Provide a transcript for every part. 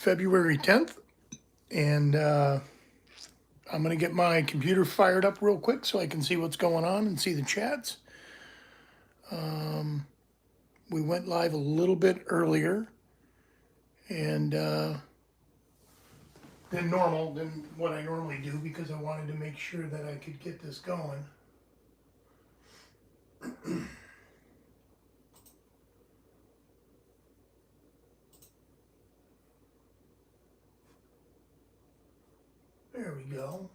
February 10th, and I'm going to get my computer fired up real quick so I can see what's going on and see the chats. We went live a little bit earlier and than what I normally do, because I wanted to make sure that I could get this going. There we go.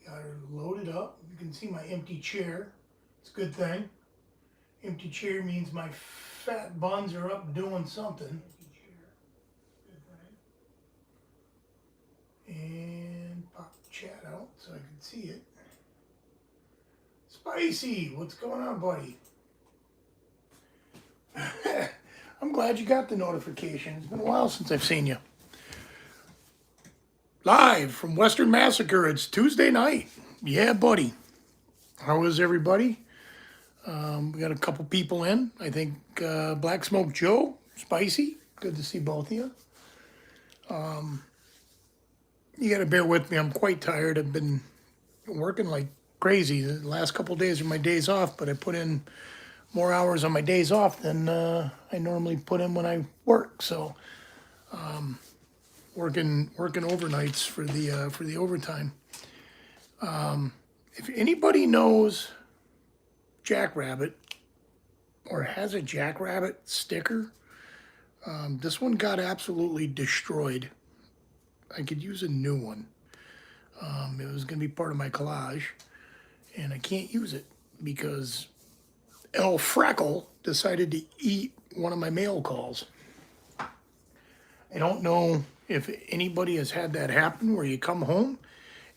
We got her loaded up. You can see my empty chair. It's a good thing. Empty chair means my fat buns are up doing something. And pop the chat out so I can see it. Spicy, what's going on, buddy? I'm glad you got the notification. It's been a while since I've seen you. Live from Western Massacre, it's Tuesday night. Yeah, buddy. How is everybody? We got a couple people in. I think Black Smoke Joe, Spicy. Good to see both of you. You got to bear with me. I'm quite tired. I've been working like crazy. The last couple of days are my days off, but I put in more hours on my days off than I normally put in when I work. So, working overnights for the overtime. If anybody knows Jackrabbit or has a Jackrabbit sticker, this one got absolutely destroyed. I could use a new one. It was going to be part of my collage, and I can't use it because El Freckle decided to eat one of my mail calls. I don't know if anybody has had that happen where you come home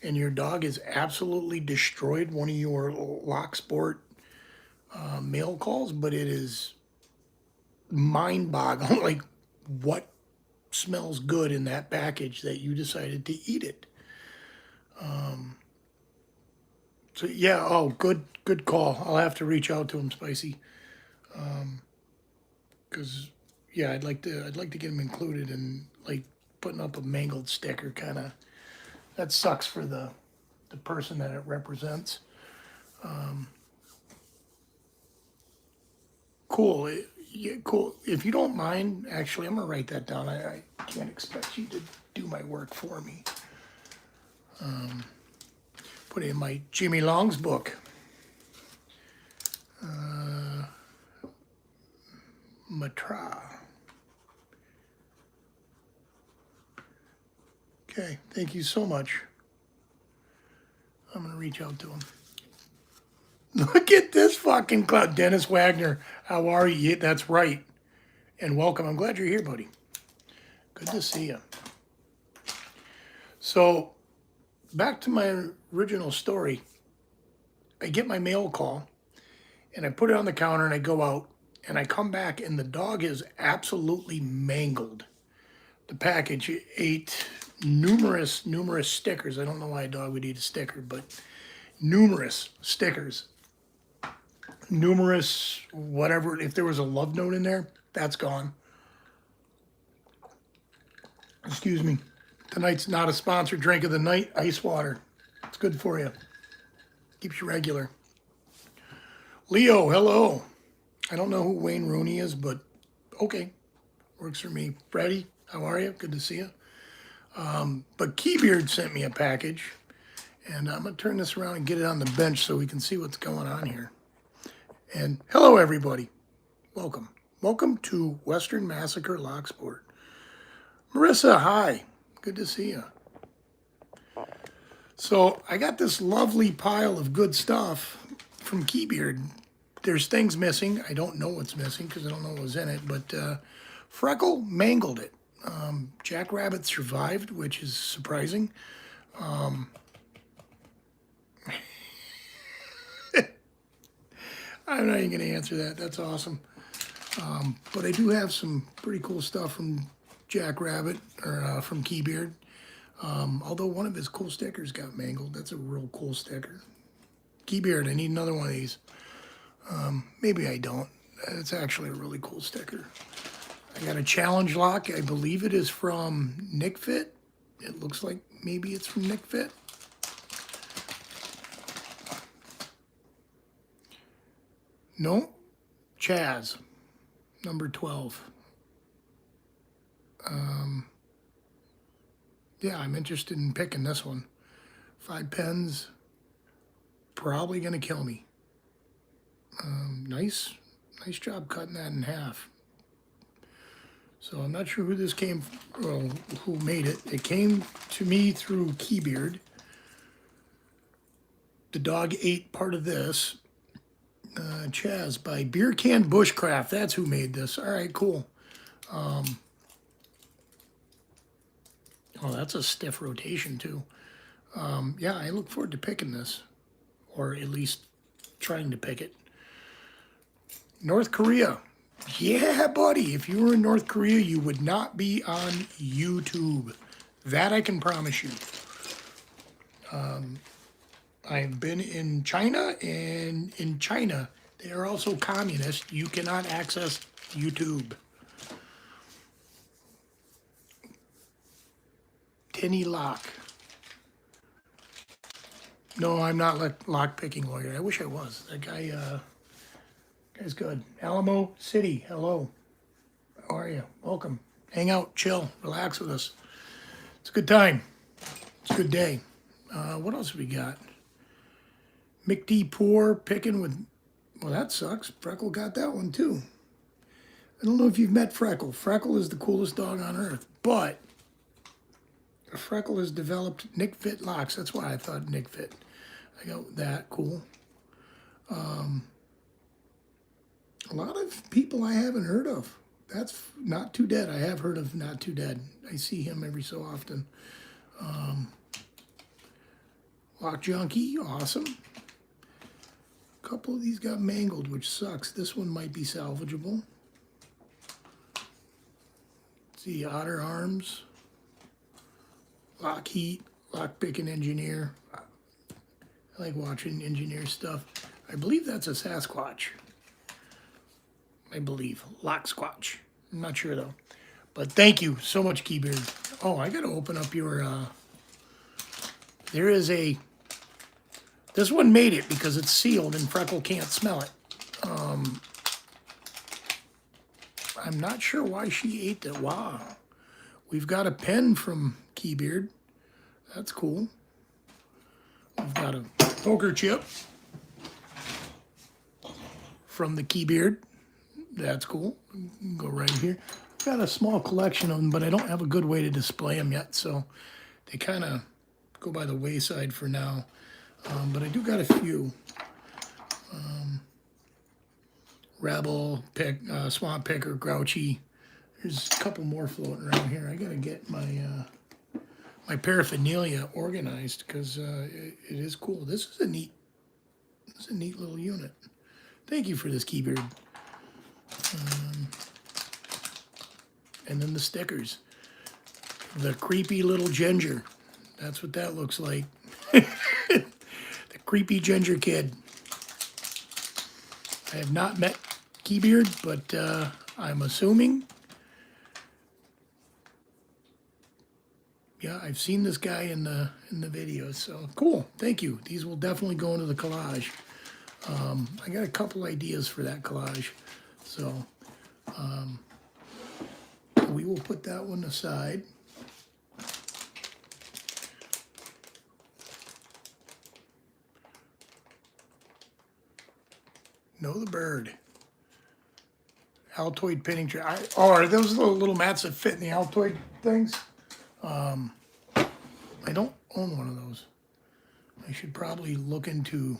and your dog has absolutely destroyed one of your Locksport mail calls, but it is mind-boggling, like what smells good in that package that you decided to eat it. So yeah, oh, good call. I'll have to reach out to him, Spicy, because yeah, I'd like to get him included, and like putting up a mangled sticker kind of, that sucks for the person that it represents. Cool. Yeah, cool. If you don't mind, actually, I'm gonna write that down. I can't expect you to do my work for me. Put it in my Jimmy Long's book. Matra. Okay, thank you so much. I'm gonna reach out to him. Look at this fucking cloud. Dennis Wagner, how are you? That's right. And welcome. I'm glad you're here, buddy. Good to see you. So, back to my original story. I get my mail call, and I put it on the counter, and I go out, and I come back, and the dog is absolutely mangled. The package ate numerous stickers. I don't know why a dog would eat a sticker, but numerous stickers. Numerous, whatever, if there was a love note in there, that's gone. Excuse me. Tonight's not a sponsored drink of the night, ice water. It's good for you. Keeps you regular. Leo, hello. I don't know who Wayne Rooney is, but okay. Works for me. Freddie, how are you? Good to see you. But Keybeard sent me a package, and I'm going to turn this around and get it on the bench so we can see what's going on here. And hello, everybody. Welcome. Welcome to Western Massacre Locksport. Marissa, hi. Good to see you. So I got this lovely pile of good stuff from Keybeard. There's things missing. I don't know what's missing because I don't know what was in it, but Freckle mangled it. Jackrabbit survived, which is surprising. I'm not even going to answer that. That's awesome. But I do have some pretty cool stuff from Jackrabbit, or from Keybeard. Although one of his cool stickers got mangled. That's a real cool sticker. Keybeard, I need another one of these. Maybe I don't. It's actually a really cool sticker. I got a challenge lock. I believe it is from NickFit. It looks like maybe it's from NickFit. No, Chaz, number 12. Yeah, I'm interested in picking this one. 5 pens, probably going to kill me. Nice job cutting that in half. So I'm not sure who this came, well, who made it. It came to me through Keybeard. The dog ate part of this. Chaz by Beer Can Bushcraft. That's who made this. All right, cool. Oh, that's a stiff rotation too. Yeah, I look forward to picking this, or at least trying to pick it. North Korea. Yeah, buddy. If you were in North Korea, you would not be on YouTube. That I can promise you. I've been in China, and in China, they are also communist. You cannot access YouTube. Tinny Lock. No, I'm not a lockpicking lawyer. I wish I was. That guy, guy's good. Alamo City, hello. How are you? Welcome. Hang out, chill, relax with us. It's a good time. It's a good day. What else we got? Mick D. Poor picking with, well, that sucks. Freckle got that one too. I don't know if you've met Freckle. Freckle is the coolest dog on earth, but Freckle has developed NickFit locks. That's why I thought NickFit. I got that, cool. A lot of people I haven't heard of. That's Not Too Dead. I have heard of Not Too Dead. I see him every so often. Lock Junkie, awesome. A couple of these got mangled, which sucks. This one might be salvageable. Let's see, Otter Arms. Lockheed, Lockpicking Engineer. I like watching engineer stuff. I believe that's a Sasquatch. I believe. Locksquatch. I'm not sure though. But thank you so much, Keybeard. Oh, I got to open up your... there is a... This one made it because it's sealed and Freckle can't smell it. I'm not sure why she ate that. Wow. We've got a pen from Keybeard. That's cool. We've got a poker chip from the Keybeard. That's cool. Go right here. I've got a small collection of them, but I don't have a good way to display them yet, so they kind of go by the wayside for now. But I do got a few. Rabble, Swamp Picker, Grouchy. There's a couple more floating around here. I got to get my my paraphernalia organized because it is cool. This is a neat little unit. Thank you for this, Keybeard. And then the stickers. The creepy little ginger. That's what that looks like. The creepy ginger kid. I have not met Keybeard, but I'm assuming. Yeah, I've seen this guy in the videos, so cool. Thank you. These will definitely go into the collage. I got a couple ideas for that collage, so we will put that one aside. Know the bird. Altoid pinning tray. Oh, are those little mats that fit in the Altoid things? I don't own one of those. I should probably look into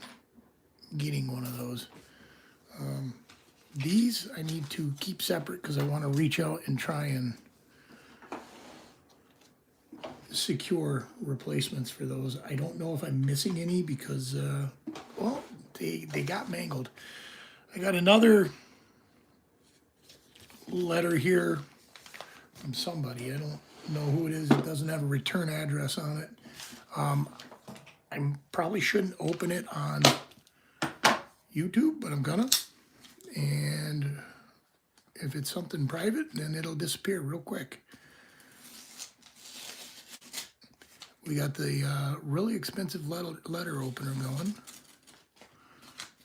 getting one of those. These I need to keep separate because I want to reach out and try and secure replacements for those. I don't know if I'm missing any because, well, they got mangled. I got another letter here from somebody. I don't know who it is. It doesn't have a return address on it. I probably shouldn't open it on YouTube, but I'm gonna. And If it's something private, then it'll disappear real quick. We got the really expensive letter opener going.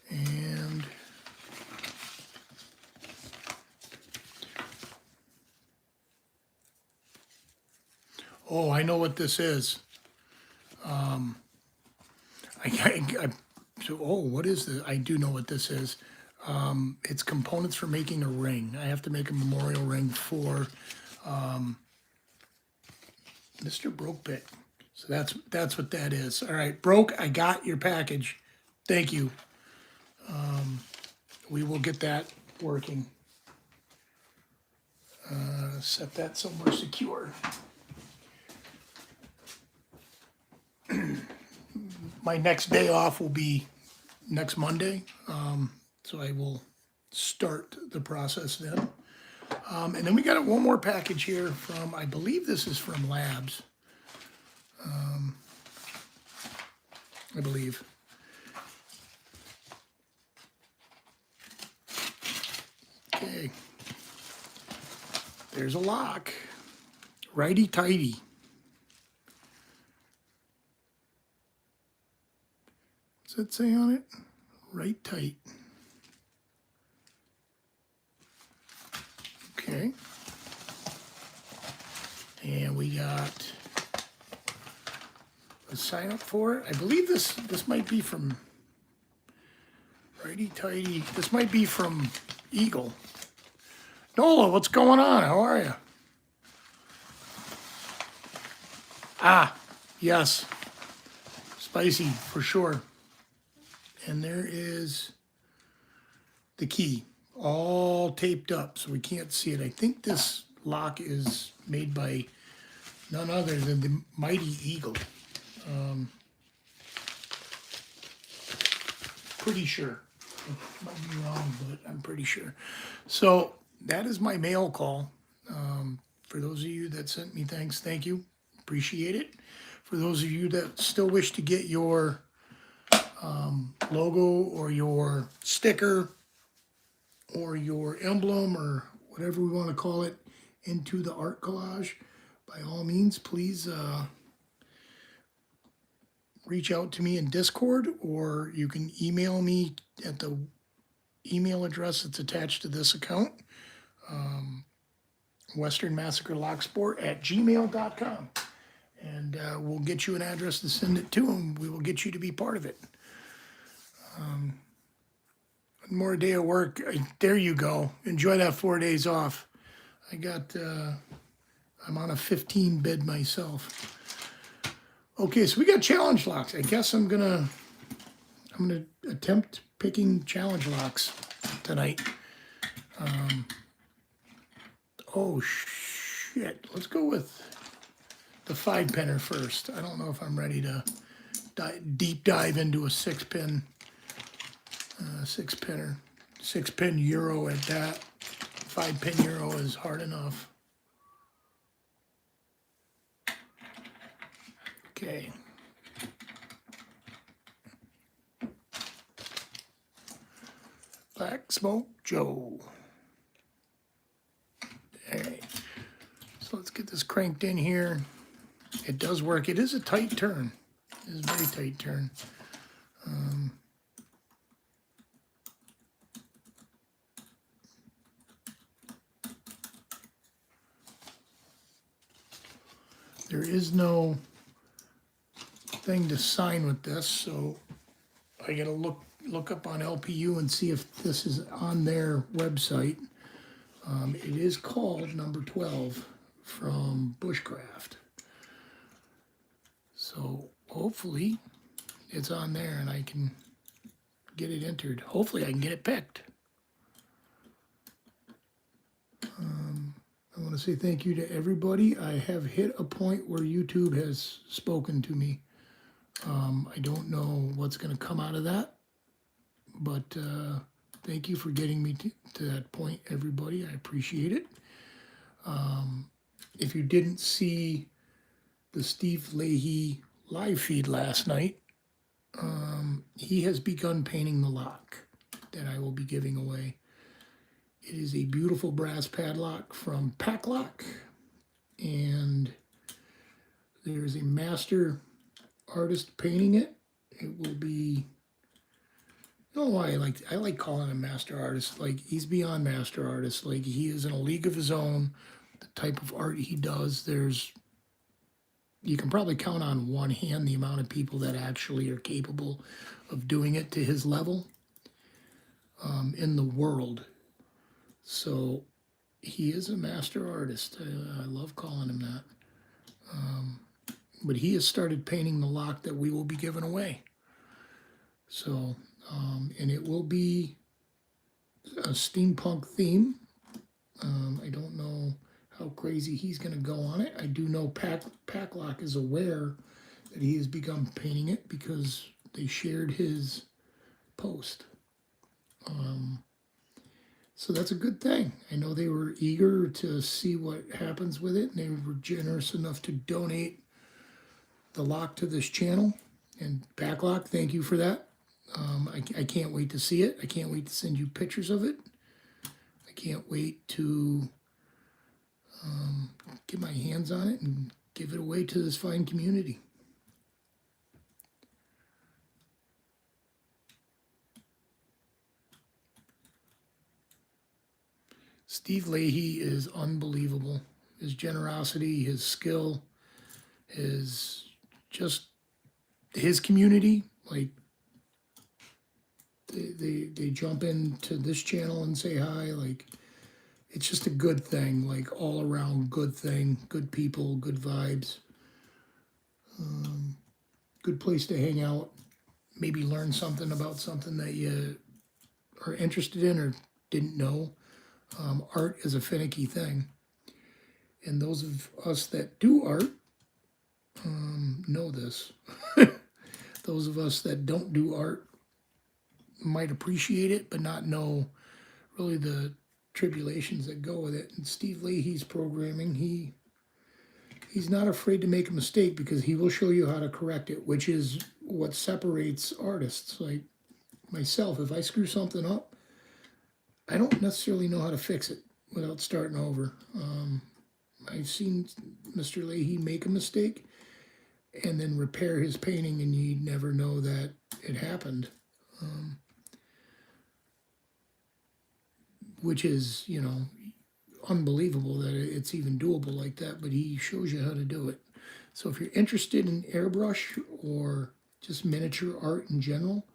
And oh, I know what this is. So what is this? I do know what this is. It's components for making a ring. I have to make a memorial ring for Mr. Brokepick. So that's what that is. All right, Broke, I got your package. Thank you. We will get that working. Set that somewhere secure. My next day off will be next Monday, so I will start the process then. And then we got one more package here from, I believe this is from Labs. I believe. Okay. There's a lock. Righty tighty. What's that say on it? Right tight. Okay. And we got a sign up for it. I believe this might be from Righty Tighty. This might be from Eagle. Nola, what's going on? How are you? Ah, yes. Spicy, for sure. And there is the key, all taped up so we can't see it. I think this lock is made by none other than the Mighty Eagle. Pretty sure. Might be wrong, but I'm pretty sure. So that is my mail call. For those of you that sent me thanks, thank you. Appreciate it. For those of you that still wish to get your logo or your sticker or your emblem or whatever we want to call it into the art collage, by all means, please reach out to me in Discord, or you can email me at the email address that's attached to this account, Western Massacre Locksport @gmail.com. And we'll get you an address to send it to, and we will get you to be part of it. One more day of work. There you go. Enjoy that 4 days off. I'm on a 15 bid myself. Okay, so we got challenge locks. I guess I'm gonna attempt picking challenge locks tonight. Oh shit! Let's go with the 5-pinner first. I don't know if I'm ready to deep dive into a 6-pin, 6-pinner, 6-pin Euro at that. 5-pin Euro is hard enough. Okay. Black Smoke Joe. All right. So let's get this cranked in here. It does work. It is a tight turn. It is a very tight turn. There is no thing to sign with this, so I gotta look up on LPU and see if this is on their website. It is called number 12 from Bushcraft. So hopefully it's on there and I can get it entered. Hopefully I can get it picked. I want to say thank you to everybody. I have hit a point where YouTube has spoken to me. I don't know what's going to come out of that, but thank you for getting me to that point, everybody. I appreciate it. If you didn't see the Steve Leahy live feed last night, he has begun painting the lock that I will be giving away. It is a beautiful brass padlock from Lock, and there's a master artist painting it. It will be, I don't know why I like calling him master artist. Like, he's beyond master artist. Like, he is in a league of his own. The type of art he does, you can probably count on one hand the amount of people that actually are capable of doing it to his level in the world. So he is a master artist. I love calling him that. But he has started painting the lock that we will be giving away. So, and it will be a steampunk theme. I don't know how crazy he's going to go on it. I do know Lock is aware that he has begun painting it because they shared his post. So that's a good thing. I know they were eager to see what happens with it, and they were generous enough to donate the lock to this channel. And Lock, thank you for that. I can't wait to see it. I can't wait to send you pictures of it. I can't wait to get my hands on it and give it away to this fine community. Steve Leahy is unbelievable. His generosity, his skill, his community. Like, they jump into this channel and say hi. Like, it's just a good thing. Like, all around good thing. Good people, good vibes. Good place to hang out. Maybe learn something about something that you are interested in or didn't know. Art is a finicky thing. And those of us that do art know this. Those of us that don't do art might appreciate it, but not know really the tribulations that go with it. And Steve Leahy's programming, he's not afraid to make a mistake because he will show you how to correct it, which is what separates artists. Like myself, if I screw something up, I don't necessarily know how to fix it without starting over. I've seen Mr. Leahy make a mistake and then repair his painting, and you never know that it happened. Which is, unbelievable that it's even doable like that, but he shows you how to do it. So if you're interested in airbrush or just miniature art in general,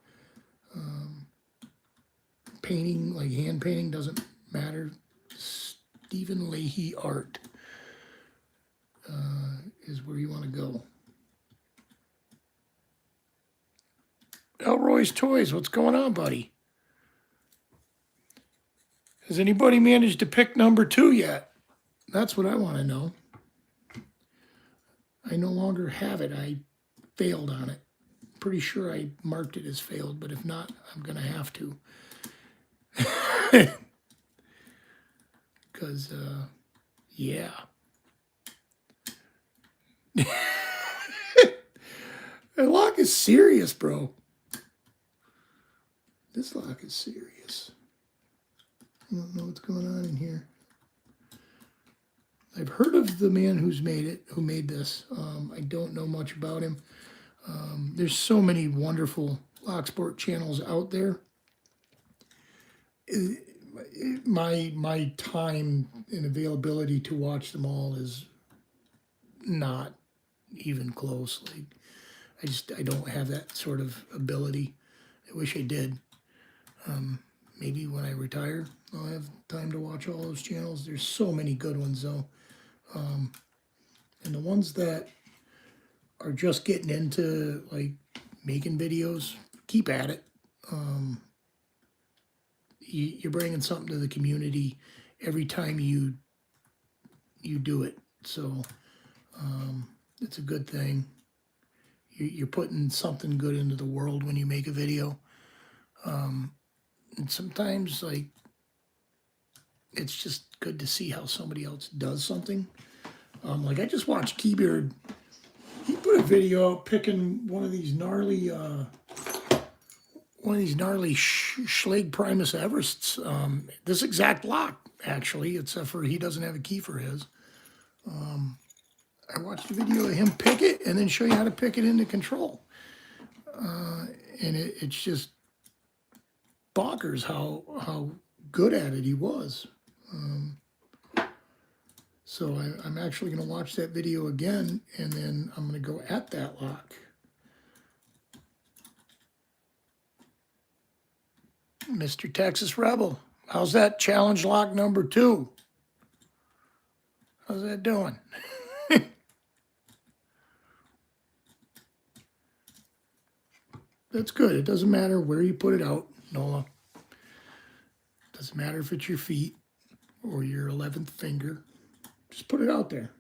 painting, like hand painting, doesn't matter. Stephen Leahy Art is where you want to go. Elroy's Toys, what's going on, buddy? Has anybody managed to pick number 2 yet? That's what I want to know. I no longer have it. I failed on it. Pretty sure I marked it as failed, but if not, I'm going to have to. Because, yeah. That lock is serious, bro. This lock is serious. I don't know what's going on in here. I've heard of the man who made this. I don't know much about him. There's so many wonderful Locksport channels out there. My time and availability to watch them all is not even close. Like, I don't have that sort of ability. I wish I did. Maybe when I retire, I'll have time to watch all those channels. There's so many good ones, though. And the ones that are just getting into, like, making videos, keep at it. You're bringing something to the community every time you do it. So it's a good thing. You're putting something good into the world when you make a video. And sometimes, like, it's just good to see how somebody else does something. Like, I just watched Keybeard. He put a video out picking one of these gnarly, one of these gnarly Schlage Primus Everests. This exact lock, actually, except for he doesn't have a key for his. I watched a video of him pick it and then show you how to pick it into control. And it's just bonkers how good at it he was. So I'm actually going to watch that video again, and then I'm going to go at that lock. Mr. Texas Rebel, how's that challenge lock number 2? How's that doing? That's good. It doesn't matter where you put it out, Nola. Doesn't matter if it's your feet or your 11th finger. Just put it out there.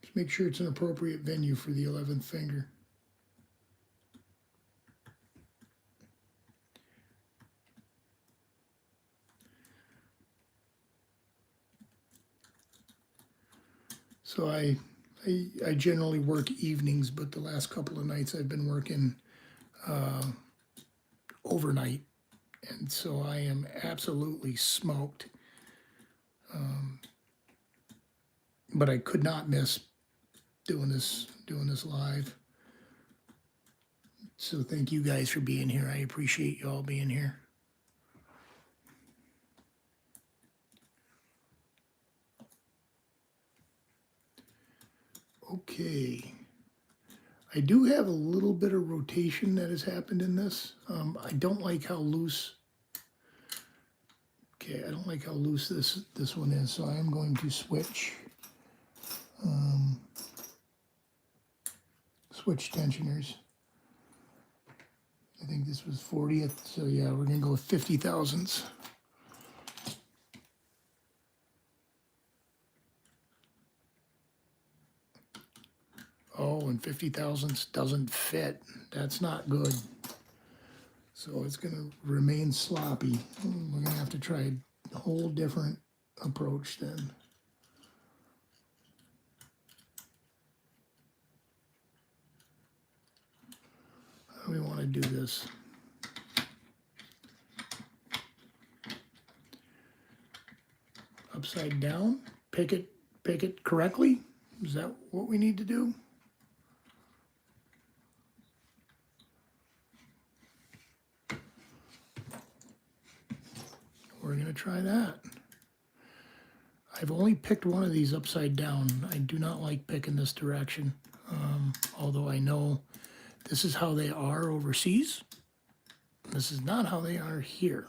Just make sure it's an appropriate venue for the 11th finger. So I generally work evenings, but the last couple of nights I've been working overnight. And so I am absolutely smoked. But I could not miss doing this live. So thank you guys for being here. I appreciate you all being here. Okay. I do have a little bit of rotation that has happened in this. I don't like how loose. Okay, I don't like how loose this one is, so I am going to switch. Switch tensioners. I think this was 40th, so yeah, we're gonna go with 50 thousandths. Oh, and 50 thousandths doesn't fit. That's not good. So it's gonna remain sloppy. We're gonna have to try a whole different approach then. How do we want to do this? Upside down? Pick it correctly? Is that what we need to do? We're going to try that. I've only picked one of these upside down. I do not like picking this direction, although I know this is how they are overseas. This is not how they are here.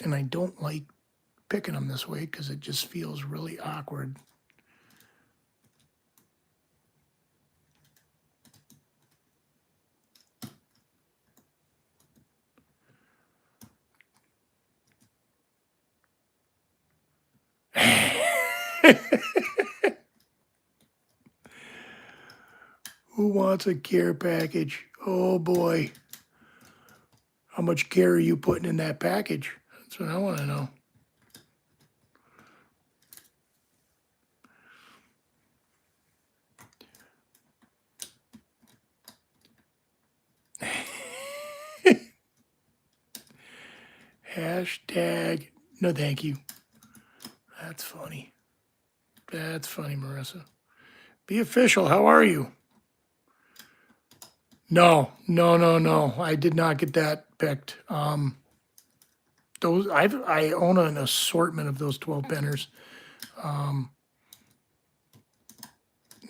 And I don't like picking them this way because it just feels really awkward. Who wants a care package? Oh boy. How much care are you putting in that package? That's what I want to know. Hashtag no thank you. That's funny. That's funny, Marissa. Be official. How are you? No. I did not get that picked. Those I own an assortment of those 12 penners.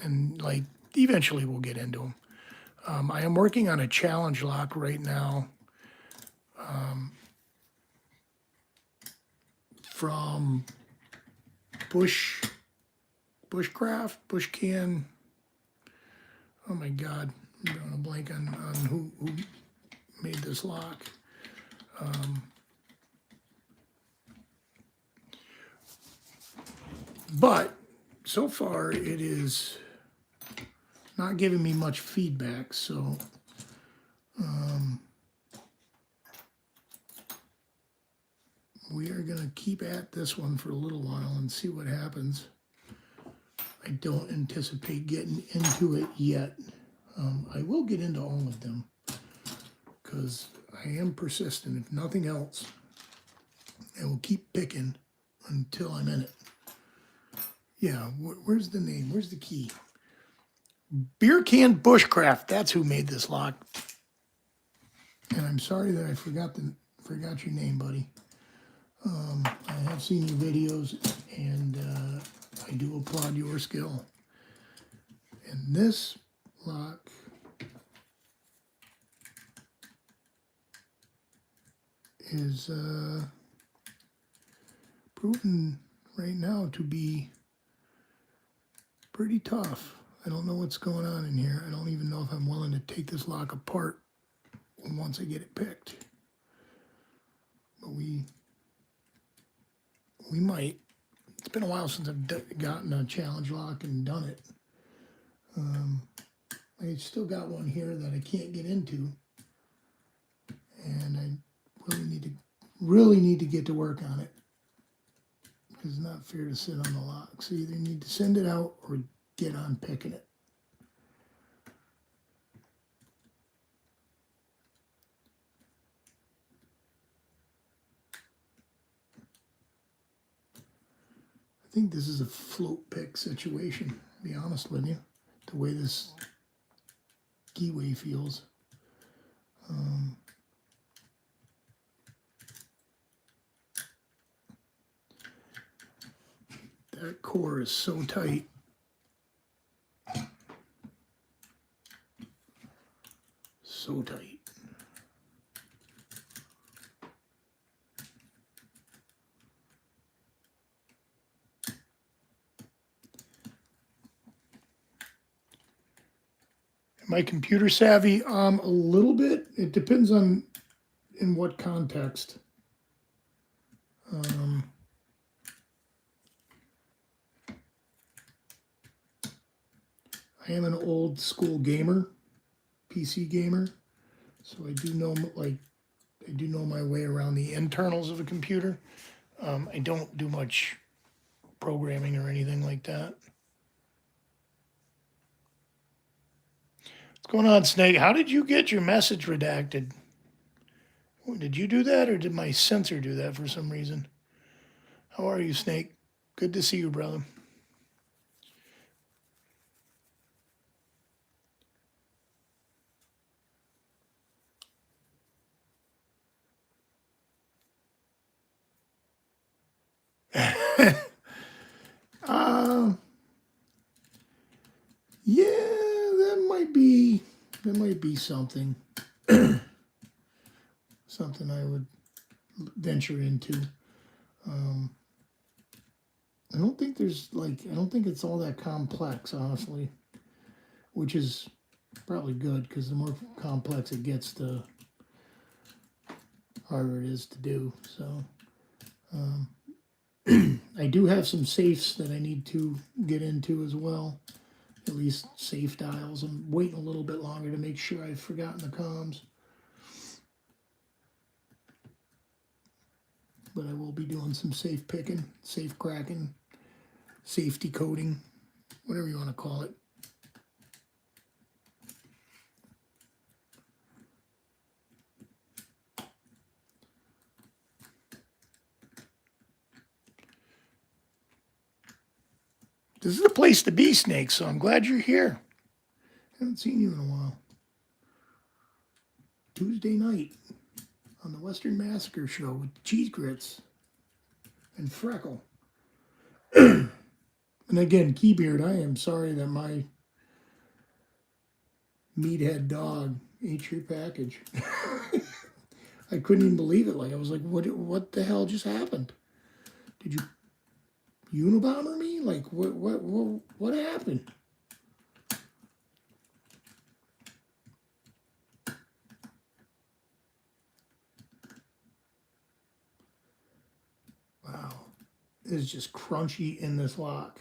And like eventually we'll get into them. I am working on a challenge lock right now. From Bushcraft, Bushcan. Oh my God, I'm drawing a blank on who made this lock. But so far it is not giving me much feedback, so we are going to keep at this one for a little while and see what happens. I don't anticipate getting into it yet. I will get into all of them because I am persistent. If nothing else, I will keep picking until I'm in it. Yeah, where's the name? Where's the key? Beer Can Bushcraft. That's who made this lock. And I'm sorry that I forgot your name, buddy. I have seen your videos, and I do applaud your skill. And this lock is proven right now to be pretty tough. I don't know what's going on in here. I don't even know if I'm willing to take this lock apart once I get it picked. But we might. It's been a while since I've gotten a challenge lock and done it. I still got one here that I can't get into, and I really need to get to work on it, because it's not fair to sit on the lock. So you either need to send it out or get on picking it. I think this is a float pick situation, to be honest with you, the way this keyway feels. That core is so tight. So tight. Am I computer savvy? A little bit. It depends on in what context. I am an old school gamer, PC gamer, so I do know my way around the internals of a computer. I don't do much programming or anything like that. What's going on, Snake? How did you get your message redacted? Did you do that, or did my sensor do that for some reason? How are you, Snake? Good to see you, brother. Yeah, that might be something. Something I would venture into. I don't think it's all that complex, honestly, which is probably good, because the more complex it gets, the harder it is to do. So I do have some safes that I need to get into as well, at least safe dials. I'm waiting a little bit longer to make sure I've forgotten the comms. But I will be doing some safe picking, safe cracking, safety coding, whatever you want to call it. This is the place to be, Snake, so I'm glad you're here. I haven't seen you in a while. Tuesday night on the Western Massacre show with Cheese Grits and Freckle. And again, Keybeard, I am sorry that my meathead dog ate your package. I couldn't even believe it. Like, I was like, what the hell just happened? Did you Unabomber me? Like, what happened? Wow. It is just crunchy in this lock.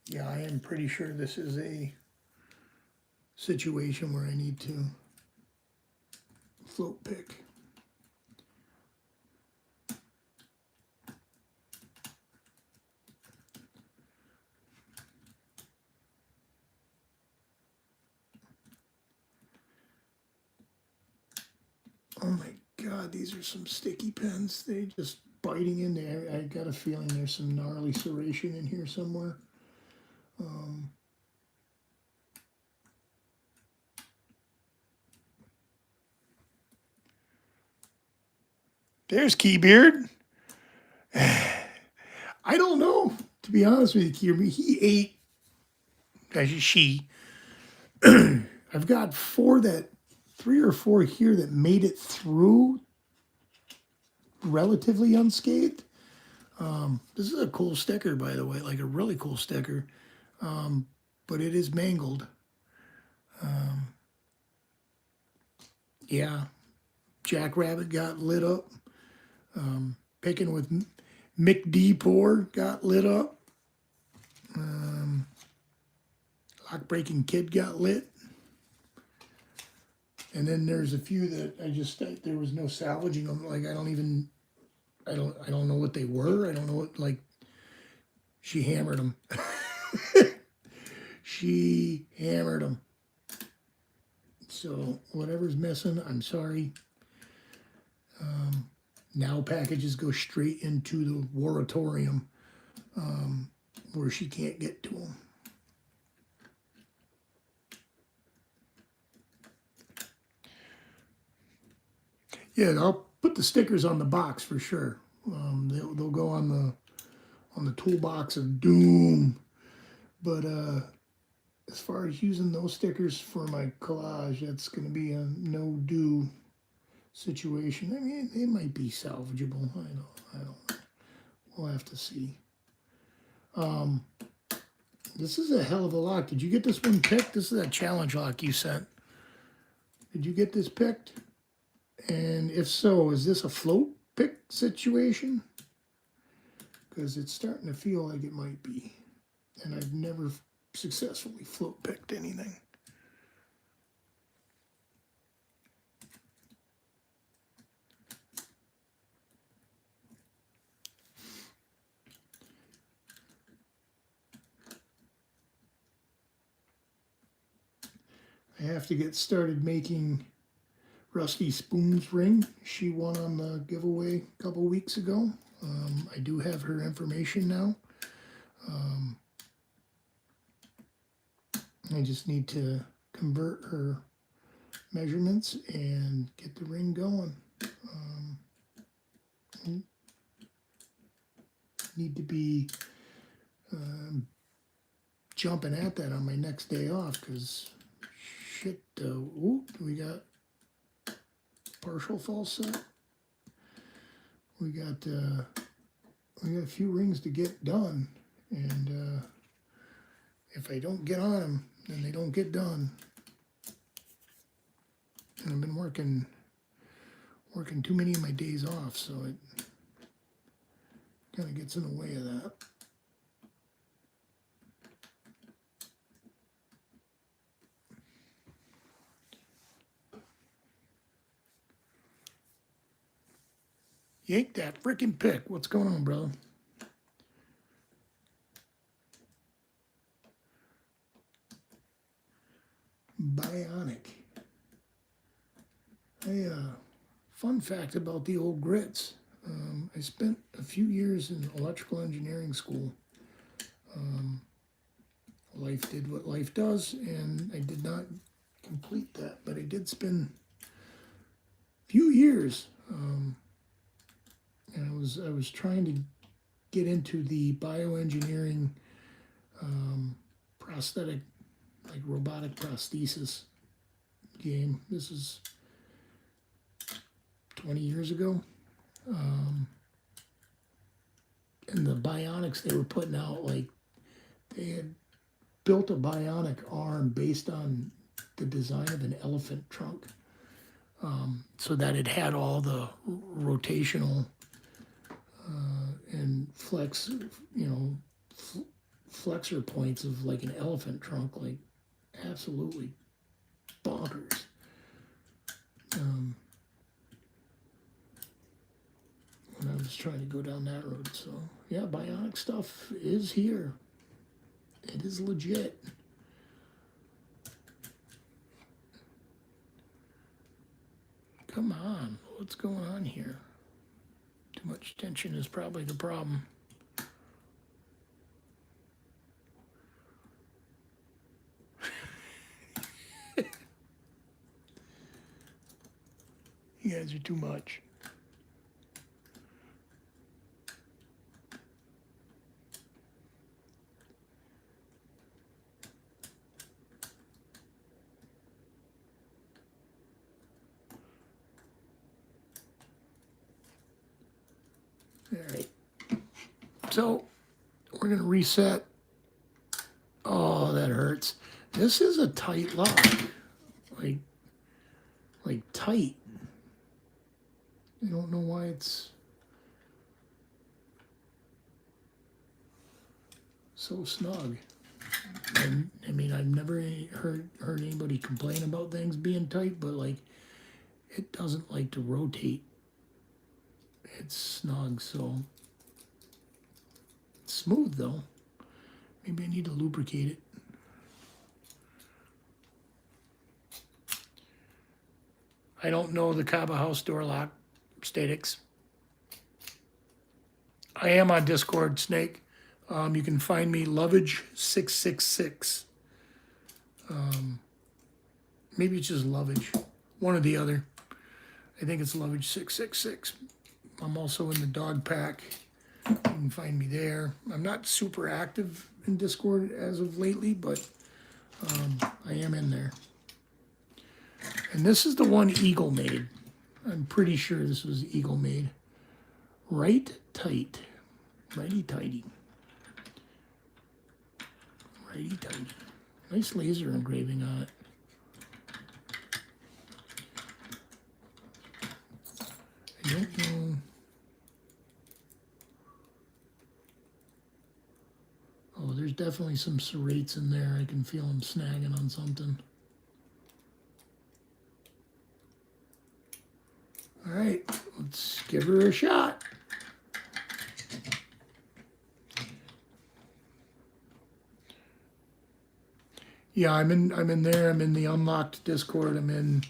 Yeah, I am pretty sure this is a situation where I need to float pick. Oh my God, these are some sticky pens. They just biting in there. I got a feeling there's some gnarly serration in here somewhere. There's Keybeard. I don't know, to be honest with you, Keybeard. He ate, actually she. I've got three or four here that made it through relatively unscathed. This is a cool sticker, by the way, like a really cool sticker, but it is mangled. Yeah, Jackrabbit got lit up. Picking with Mick D. Poor got lit up. Lockbreaking Kid got lit. And then there's a few that there was no salvaging them. Like I don't know what they were. I don't know what, like, she hammered them. She hammered them. So whatever's missing, I'm sorry. Now packages go straight into the Waratorium, where she can't get to them. Yeah, I'll put the stickers on the box for sure. They'll go on the toolbox of doom. But as far as using those stickers for my collage, that's going to be a no-do situation. I mean, it might be salvageable. I don't know. We'll have to see. This is a hell of a lock. Did you get this one picked? This is that challenge lock you sent. Did you get this picked? And if so, is this a float pick situation? Because it's starting to feel like it might be. And I've never successfully float picked anything. I have to get started making Rusty Spoon's ring. She won on the giveaway a couple weeks ago. I do have her information now. I just need to convert her measurements and get the ring going. Need to be jumping at that on my next day off because shit, we got partial false set. We got a few rings to get done, and if I don't get on them, then they don't get done. And I've been working too many of my days off, so it kind of gets in the way of that. Yank that frickin' pick. What's going on, brother? Bionic. Fun fact about the old grits. I spent a few years in electrical engineering school. Life did what life does, and I did not complete that, but I did spend a few years. And I was trying to get into the bioengineering prosthetic, like robotic prosthesis game. This is 20 years ago. And the bionics they were putting out, like, they had built a bionic arm based on the design of an elephant trunk, so that it had all the rotational and flex, flexor points of like an elephant trunk, like absolutely bonkers. And I was trying to go down that road, so yeah, bionic stuff is here. It is legit. Come Come on, what's going on here? Too much tension is probably the problem. You guys are too much. All right. So we're going to reset. Oh, that hurts. This is a tight lock. Like tight. I don't know why it's so snug. I mean, I've never heard anybody complain about things being tight, but like, it doesn't like to rotate. It's snug, so it's smooth though. Maybe I need to lubricate it. I don't know the Caba House door lock statics. I am on Discord, Snake. You can find me Lovage666. Maybe it's just Lovage, one or the other. I think it's Lovage666. I'm also in the dog pack. You can find me there. I'm not super active in Discord as of lately, but I am in there. And this is the one Eagle made. I'm pretty sure this was Eagle made. Right tight. Righty tighty. Righty tighty. Nice laser engraving on it. I don't know. Oh, there's definitely some serrates in there. I can feel them snagging on something. All right, let's give her a shot. Yeah, I'm in there. I'm in the unlocked Discord. I'm in.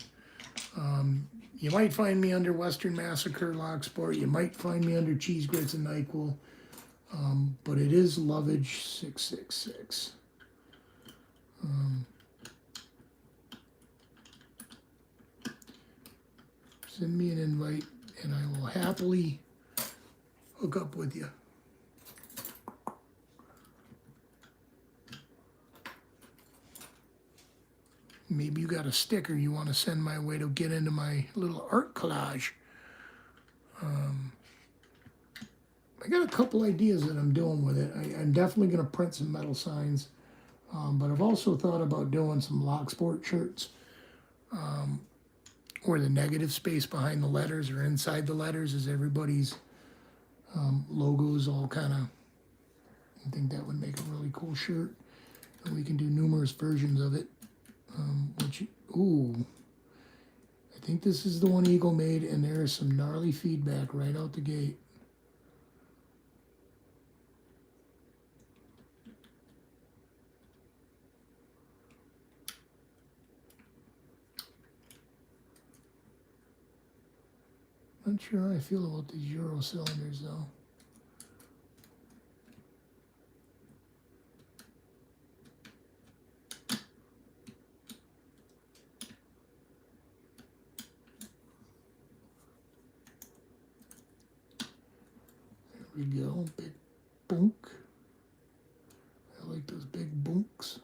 You might find me under Western Massacre, Locksport. You might find me under Cheese Grits and NyQuil. But it is Lovage666. Send me an invite, and I will happily hook up with you. Maybe you got a sticker you want to send my way to get into my little art collage. I got a couple ideas that I'm doing with it. I'm definitely going to print some metal signs, but I've also thought about doing some Locksport shirts, where the negative space behind the letters or inside the letters is everybody's logos all kind of. I think that would make a really cool shirt, and we can do numerous versions of it. Ooh, I think this is the one Eagle made, and there is some gnarly feedback right out the gate. Not sure how I feel about these Euro cylinders though. There we go, big boonk. I like those big boonks.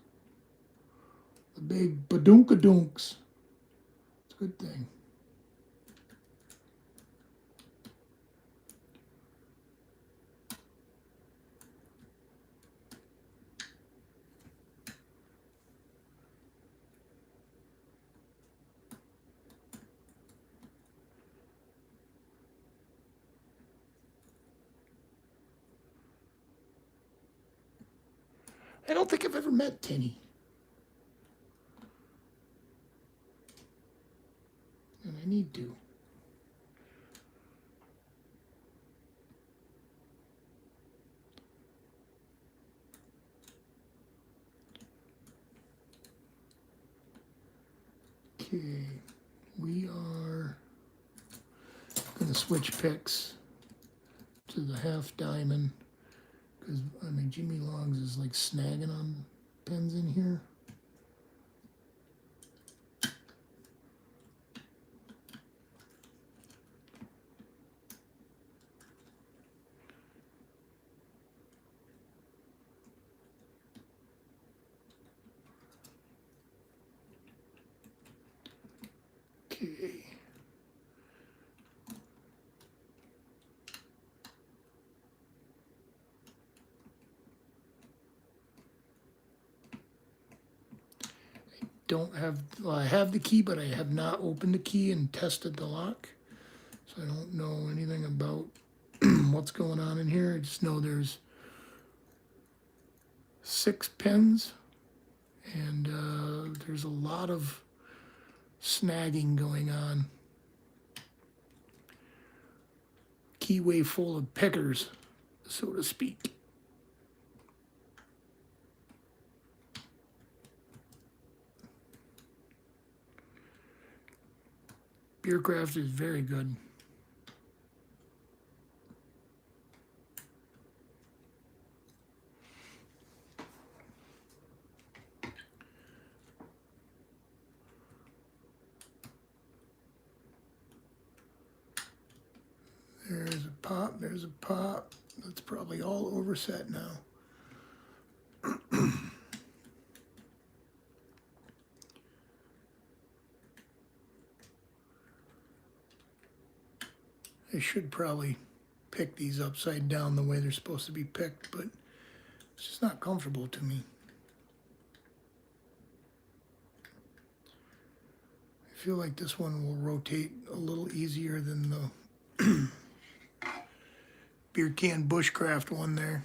The big badoonka-doonks. It's a good thing. I don't think I've ever met Tinny. And I need to. Okay, we are the switch picks to the half diamond, because I mean Jimmy Longs is like snagging on pins in here. Okay. Don't have, well, I have the key, but I have not opened the key and tested the lock. So I don't know anything about what's going on in here. I just know there's 6 pins and there's a lot of snagging going on. Keyway full of pickers, so to speak. Beercraft is very good. There's a pop, there's a pop. That's probably all overset now. I should probably pick these upside down the way they're supposed to be picked, but it's just not comfortable to me. I feel like this one will rotate a little easier than the beer can bushcraft one there.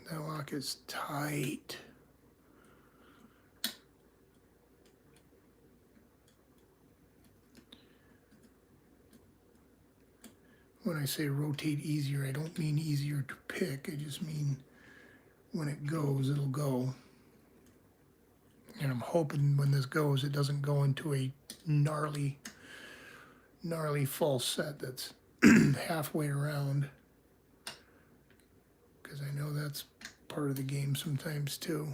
That lock is tight. When I say rotate easier, I don't mean easier to pick. I just mean when it goes, it'll go. And I'm hoping when this goes, it doesn't go into a gnarly false set that's halfway around. Because I know that's part of the game sometimes too.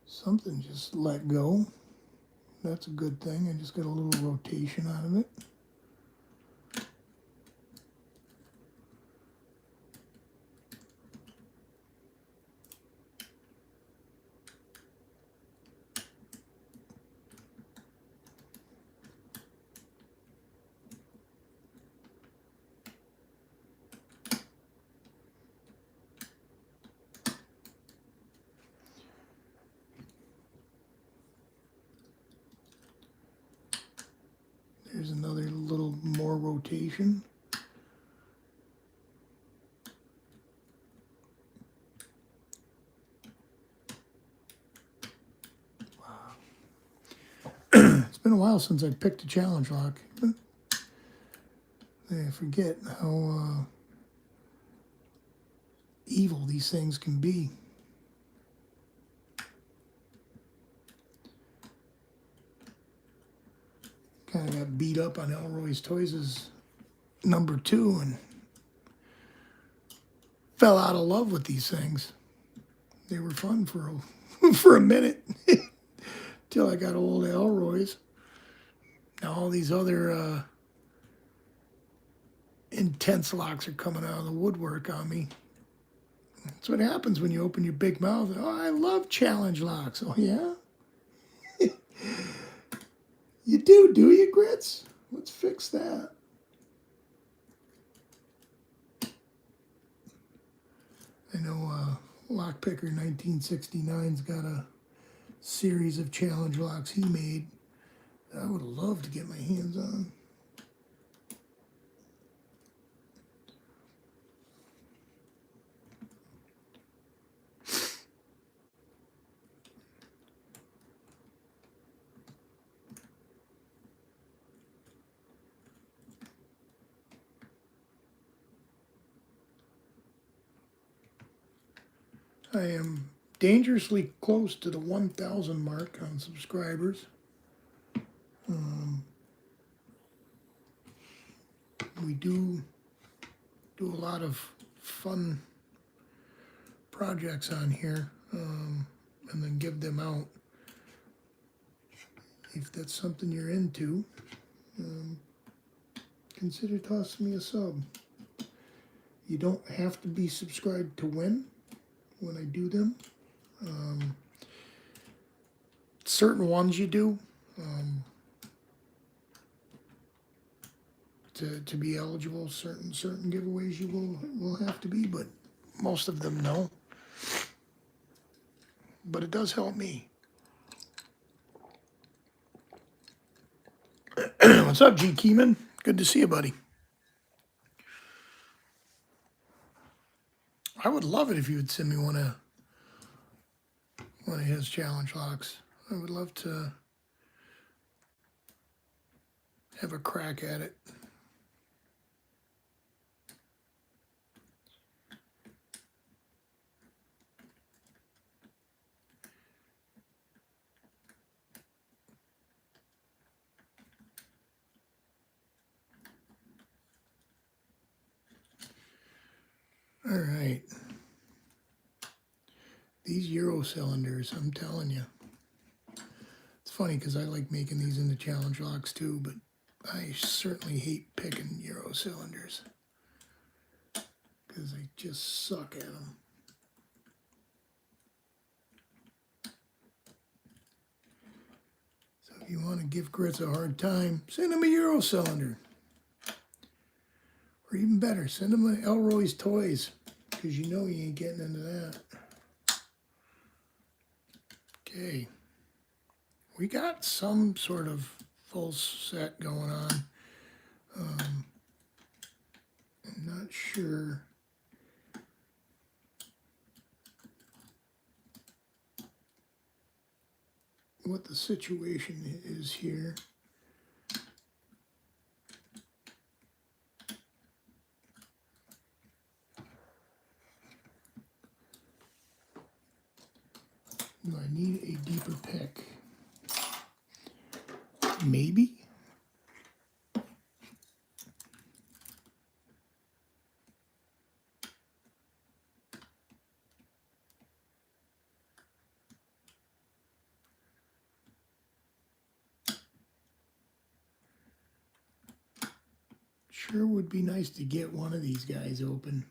Something just let go. That's a good thing. I just got a little rotation out of it. There's another little more rotation. Wow. It's been a while since I picked a challenge lock. I forget how evil these things can be. Kind of got beat up on Elroy's Toys' number 2 and fell out of love with these things. They were fun for for a minute till I got old Elroy's. Now all these other intense locks are coming out of the woodwork on me. That's what happens when you open your big mouth. Oh, I love challenge locks. Oh, yeah? You do you, Grits? Let's fix that. I know Lockpicker 1969's got a series of challenge locks he made that I would love to get my hands on. I am dangerously close to the 1,000 mark on subscribers. We do a lot of fun projects on here, and then give them out. If that's something you're into, consider tossing me a sub. You don't have to be subscribed to win when I do them. Certain ones you do, to be eligible. Certain giveaways you will have to be, but most of them no. But it does help me. What's up, G. Keeman? Good to see you, buddy. I would love it if you would send me one of his challenge locks. I would love to have a crack at it. All right. These Euro cylinders, I'm telling you. It's funny because I like making these into challenge locks too, but I certainly hate picking Euro cylinders because I just suck at them. So if you want to give Grits a hard time, send him a Euro cylinder. Or even better, send him an Elroy's Toys, because you know you ain't getting into that. Okay. We got some sort of full set going on. I'm not sure. What the situation is here. Do I need a deeper pick? Maybe. Sure would be nice to get one of these guys open.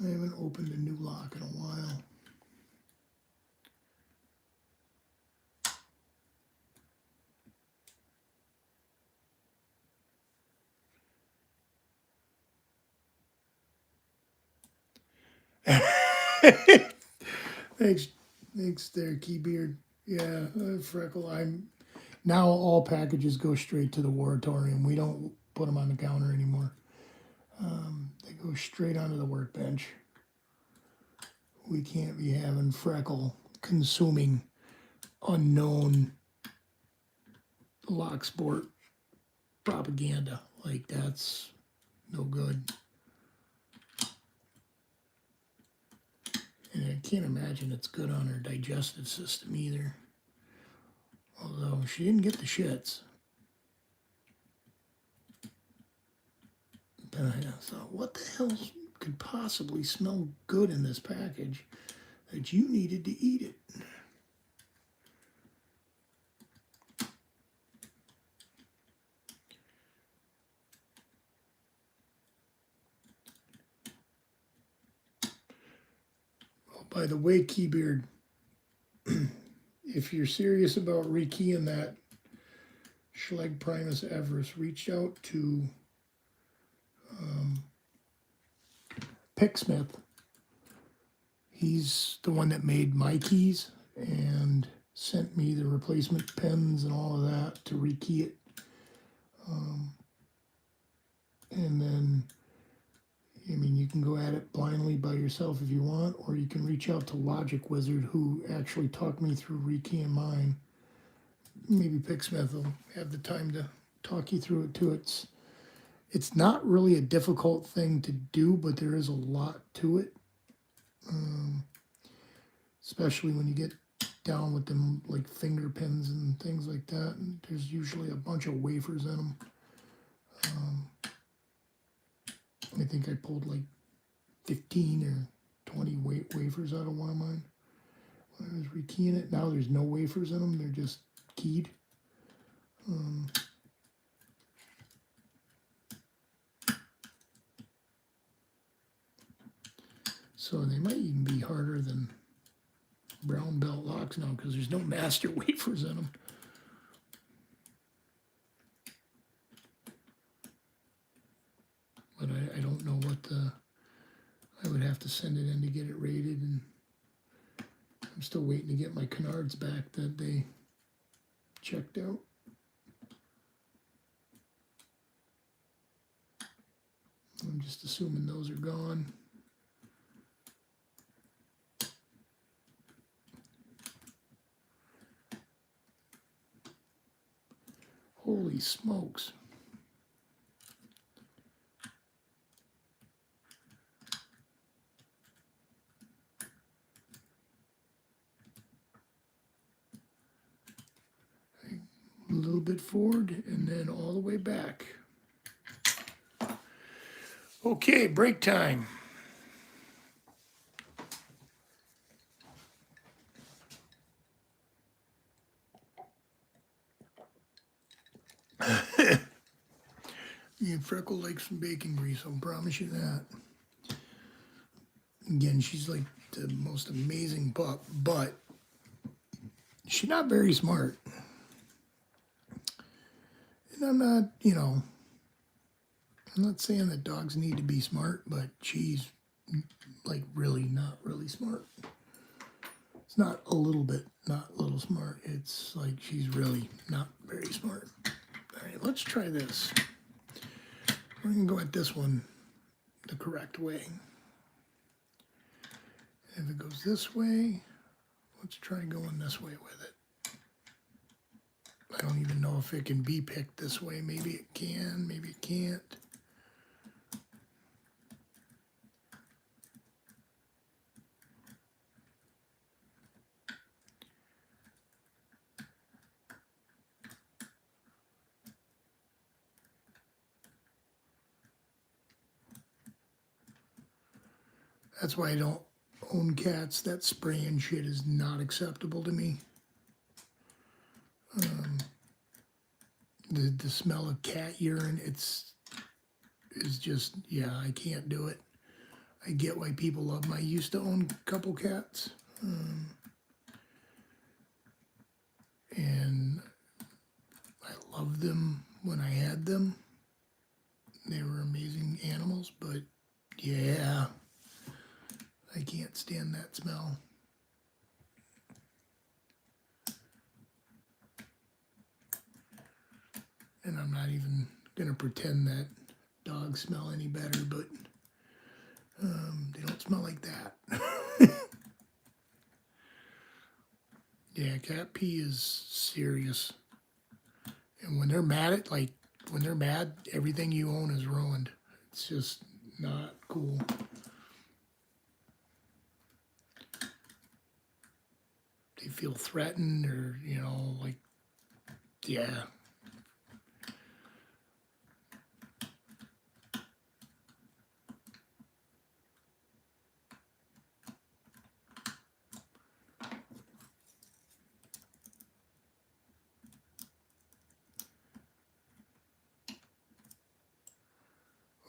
I haven't opened a new lock in a while. Thanks there, Keybeard. Yeah, Freckle. Now all packages go straight to the Waratorium. We don't put them on the counter anymore. They go straight onto the workbench. We can't be having Freckle consuming unknown Locksport propaganda. Like, that's no good. And I can't imagine it's good on her digestive system either. Although she didn't get the shits. But I thought, what the hell could possibly smell good in this package that you needed to eat it? Oh, by the way, Keybeard, if you're serious about rekeying that Schleg Primus Everest, reach out to Picksmith. He's the one that made my keys and sent me the replacement pins and all of that to rekey it. And then, I mean, you can go at it blindly by yourself if you want, or you can reach out to Logic Wizard, who actually talked me through rekeying mine. Maybe Picksmith will have the time to talk you through it too. It's not really a difficult thing to do, but there is a lot to it. Especially when you get down with them like finger pins and things like that. And there's usually a bunch of wafers in them. I think I pulled like 15 or 20 wafers out of one of mine when I was rekeying it. Now there's no wafers in them, they're just keyed. So they might even be harder than brown belt locks now because there's no master wafers in them. But I don't know what I would have to send it in to get it rated, and I'm still waiting to get my canards back that they checked out. I'm just assuming those are gone. Holy smokes. A little bit forward and then all the way back. Okay, break time. You Freckle likes some bacon grease, I'll promise you that. Again, she's like the most amazing pup, but she's not very smart. And I'm not, I'm not saying that dogs need to be smart, but she's like really not really smart. It's not a little bit, not a little smart. It's like she's really not very smart. All right, let's try this. We're going to go at this one the correct way. If it goes this way, let's try going this way with it. I don't even know if it can be picked this way. Maybe it can, maybe it can't. That's why I don't own cats. That spraying shit is not acceptable to me. The smell of cat urine, is just, yeah, I can't do it. I get why people love them. I used to own a couple cats. And I loved them when I had them. They were amazing animals, but yeah, I can't stand that smell. And I'm not even going to pretend that dogs smell any better, but they don't smell like that. Yeah, cat pee is serious. And when they're mad when they're mad, everything you own is ruined. It's just not cool. They feel threatened or, like, yeah.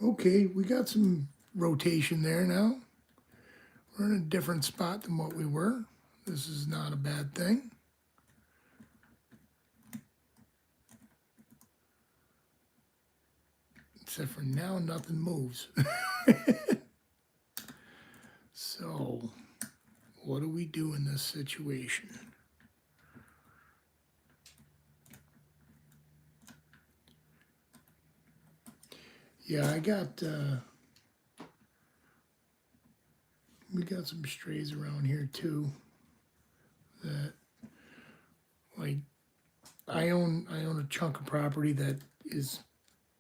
Okay, we got some rotation there now. We're in a different spot than what we were. This is not a bad thing. Except for now, nothing moves. So, what do we do in this situation? Yeah, we got some strays around here too. That, like, I own a chunk of property that is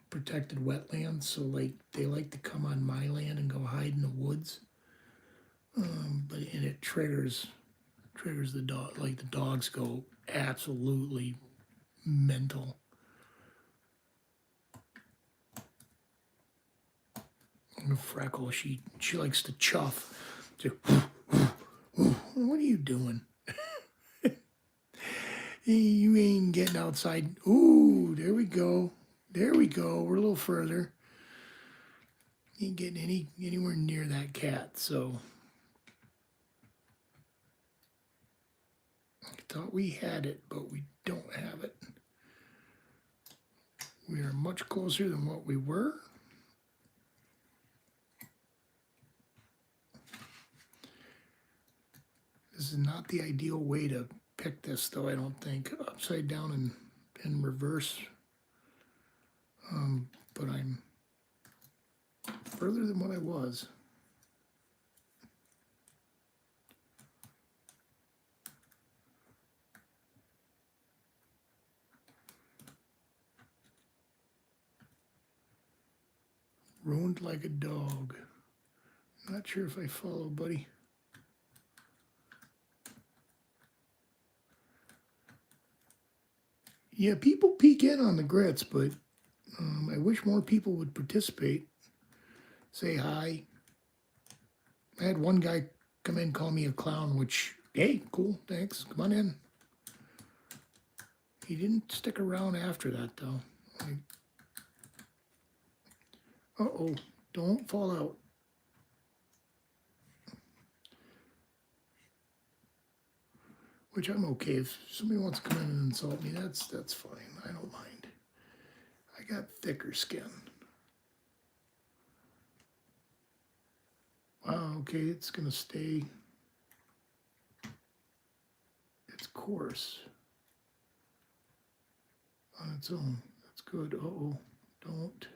protected wetlands, so like they like to come on my land and go hide in the woods. And it triggers the dog. Like the dogs go absolutely mental. And Freckle, she likes to chuff. What are you doing? You ain't getting outside. Ooh, there we go. There we go. We're a little further. You ain't getting anywhere near that cat, so I thought we had it, but we don't have it. We are much closer than what we were. This is not the ideal way to pick this, though, I don't think. Upside down and in reverse. But I'm further than what I was. Ruined like a dog. Not sure if I follow, buddy. Yeah, people peek in on the grits, but I wish more people would participate. Say hi. I had one guy come in and call me a clown, which, hey, cool, thanks, come on in. He didn't stick around after that, though. Like, uh-oh, don't fall out. Which I'm okay. If somebody wants to come in and insult me, that's fine. I don't mind. I got thicker skin. Wow, okay, it's going to stay its course on its own. That's good. Uh-oh, don't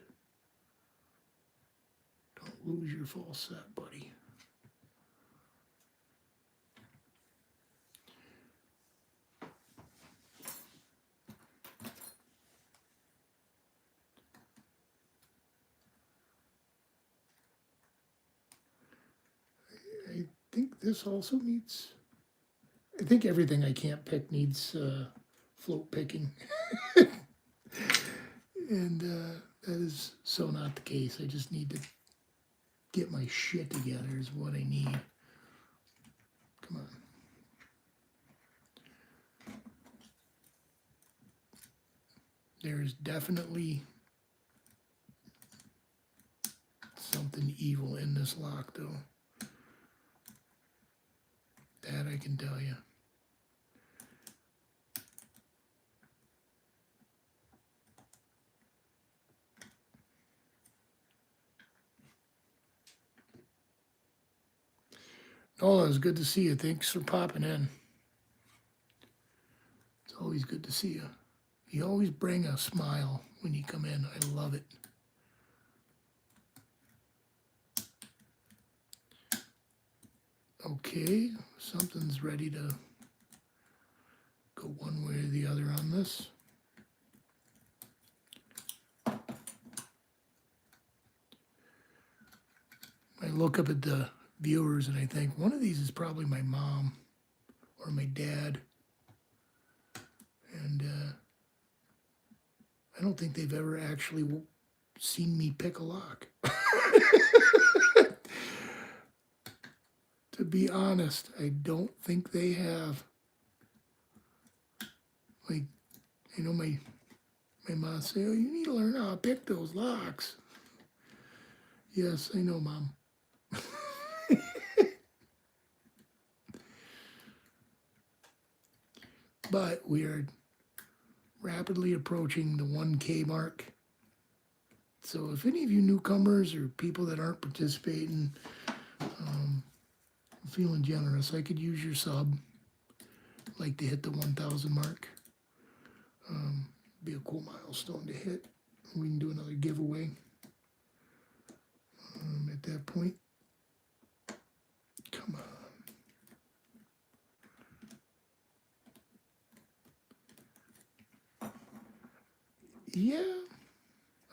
lose your false set, buddy. I think this also needs, I think everything I can't pick needs float picking. And that is so not the case. I just need to get my shit together is what I need. Come on. There's definitely something evil in this lock, though. That I can tell you. Nola, it's good to see you. Thanks for popping in. It's always good to see you. You always bring a smile when you come in. I love it. Okay, something's ready to go one way or the other on this. I look up at the viewers and I think one of these is probably my mom or my dad. And I don't think they've ever actually seen me pick a lock. To be honest, I don't think they have. Like, you know, my mom say, oh, you need to learn how to pick those locks. Yes, I know, Mom. But we are rapidly approaching the 1K mark. So if any of you newcomers or people that aren't participating, feeling generous, I could use your sub. I'd like to hit the 1,000 mark. Be a cool milestone to hit. We can do another giveaway at that point. Come on. Yeah,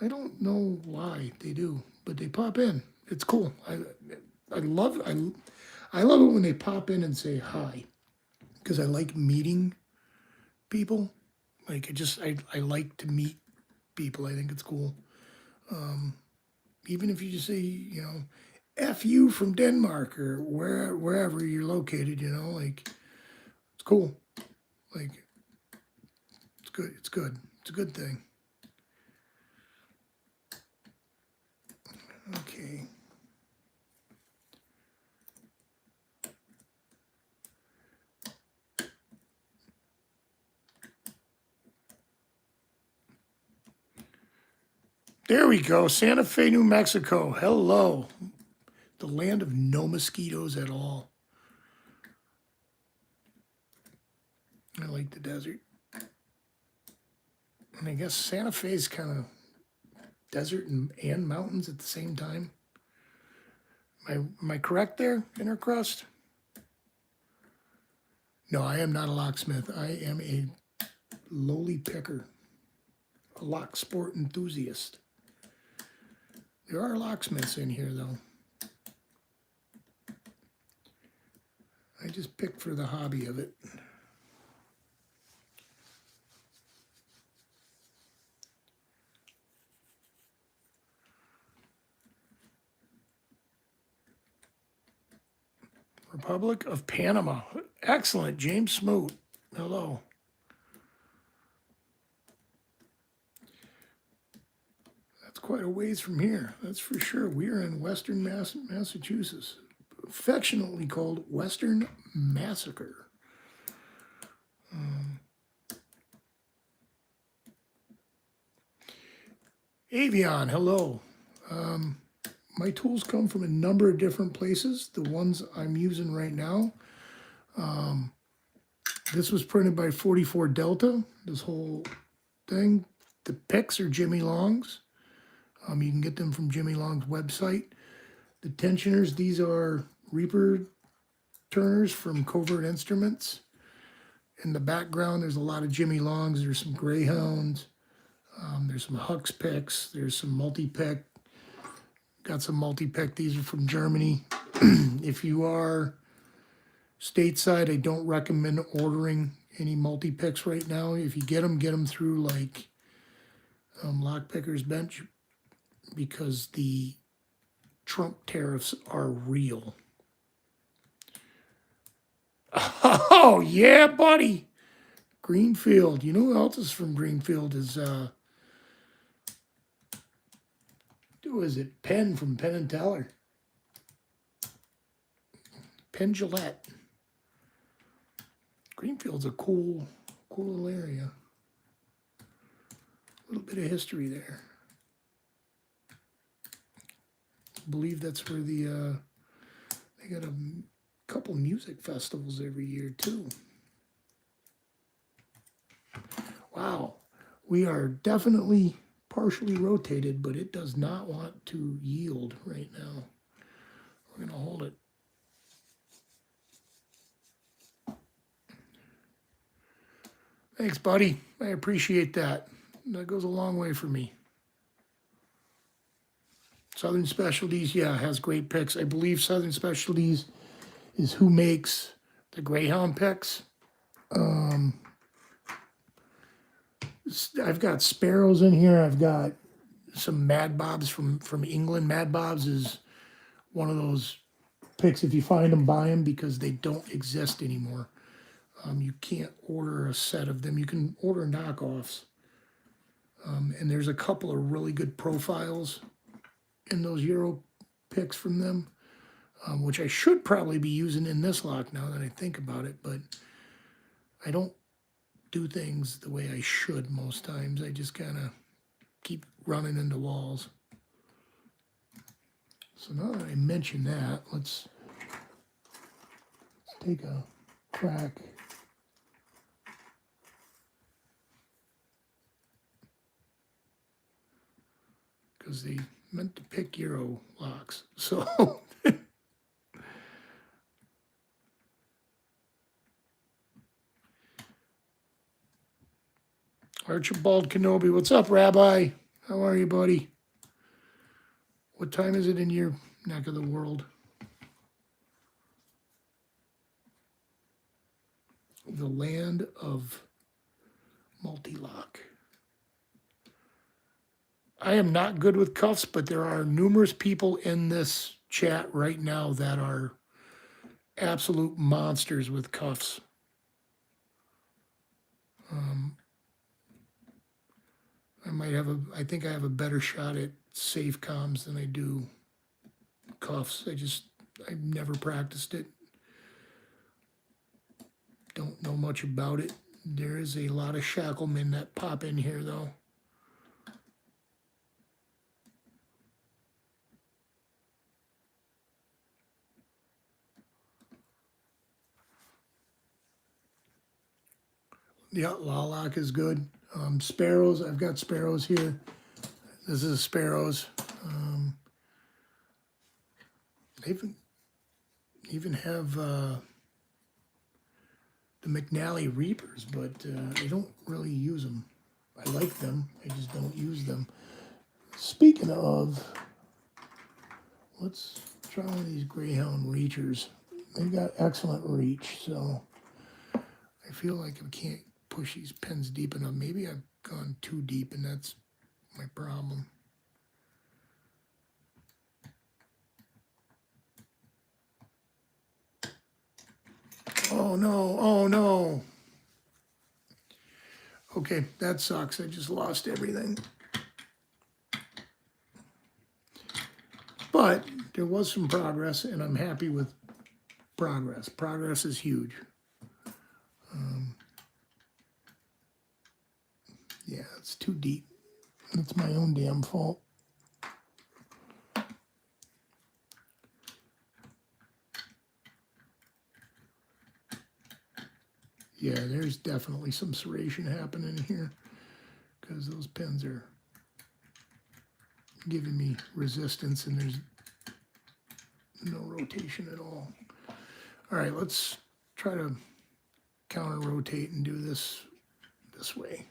I don't know why they do, but they pop in. It's cool. I I love it when they pop in and say hi, because I like meeting people. Like I like to meet people. I think it's cool. Even if you just say, you know, F you from Denmark or wherever you're located, you know, like it's cool. Like it's good. It's good. It's a good thing. Okay. There we go. Santa Fe, New Mexico. Hello. The land of no mosquitoes at all. I like the desert. And I guess Santa Fe is kind of desert and mountains at the same time. Am I correct there, Intercrust? No, I am not a locksmith. I am a lowly picker, a Locksport enthusiast. There are locksmiths in here, though. I just picked for the hobby of it. Republic of Panama. Excellent. James Smoot. Hello. That's quite a ways from here. That's for sure. We are in Western Massachusetts, affectionately called Western Massacre. Avion, hello. My tools come from a number of different places. The ones I'm using right now, this was printed by 44 Delta, this whole thing. The picks are Jimmy Long's. You can get them from Jimmy Long's website. The tensioners, these are Reaper turners from Covert Instruments. In the background, there's a lot of Jimmy Long's. There's some Greyhounds. There's some Hux picks. There's some multi-pick. Got some multi-pick. These are from Germany. If you are stateside, I don't recommend ordering any multi-picks right now. If you get them through like Lockpicker's Bench, because the Trump tariffs are real. Oh, yeah, buddy. Greenfield. You know who else is from Greenfield is, who is it? Penn from Penn and Teller. Penn Gillette. Greenfield's a cool little area. A little bit of history there. I believe that's where the, they got a couple music festivals every year too. Wow, we are definitely partially rotated, but it does not want to yield right now. We're gonna hold it. Thanks, buddy. I appreciate that. That goes a long way for me. Southern Specialties, yeah, has great picks. I believe Southern Specialties is who makes the Greyhound picks. I've got Sparrows in here. I've got some Mad Bobs from England. Mad Bobs is one of those picks. If you find them, buy them, because they don't exist anymore. You can't order a set of them. You can order knockoffs. And there's a couple of really good profiles in those Euro picks from them, which I should probably be using in this lock now that I think about it, but I don't do things the way I should most times. I just kind of keep running into walls. So now that I mention that, let's take a crack. Because they meant to pick Euro locks. So Archibald Kenobi, what's up, Rabbi? How are you, buddy? What time is it in your neck of the world? the land of multi-lock. I am not good with cuffs, but there are numerous people in this chat right now that are absolute monsters with cuffs. I think I have a better shot at safe comms than I do cuffs. I've never practiced it. Don't know much about it. There is a lot of shacklemen that pop in here though. Yeah, Lawlock is good. Sparrows, I've got sparrows here. This is a sparrows. They even have the McNally Reapers, but I don't really use them. I like them, I just don't use them. Speaking of, let's try one of these Greyhound Reachers. They've got excellent reach, so I feel like I can't push these pins deep enough. Maybe I've gone too deep, and that's my problem. Oh no, oh no. Okay, that sucks. I just lost everything. But there was some progress, and I'm happy with progress. Progress is huge. Yeah, it's too deep. It's my own damn fault. Yeah, there's definitely some serration happening here because those pins are giving me resistance and there's no rotation at all. All right, let's try to counter rotate and do this way.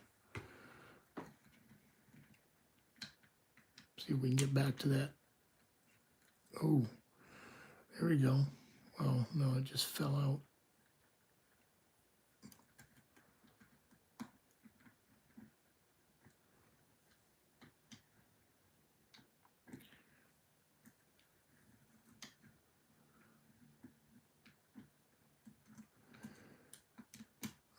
See if we can get back to that. Oh, there we go. Oh, no, it just fell out.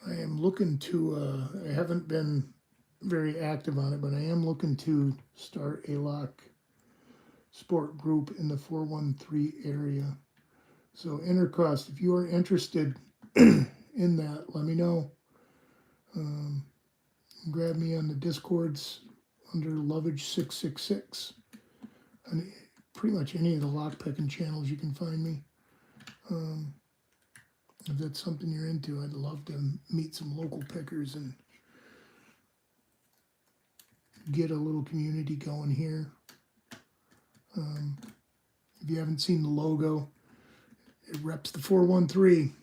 I am looking to, I haven't been very active on it, but I am looking to start a Locksport group in the 413 area. So Intercross, if you are interested in that, let me know. Grab me on the Discords under Lovage666. On pretty much any of the lockpicking channels you can find me. If that's something you're into, I'd love to meet some local pickers and get a little community going here. If you haven't seen the logo, it reps the 413.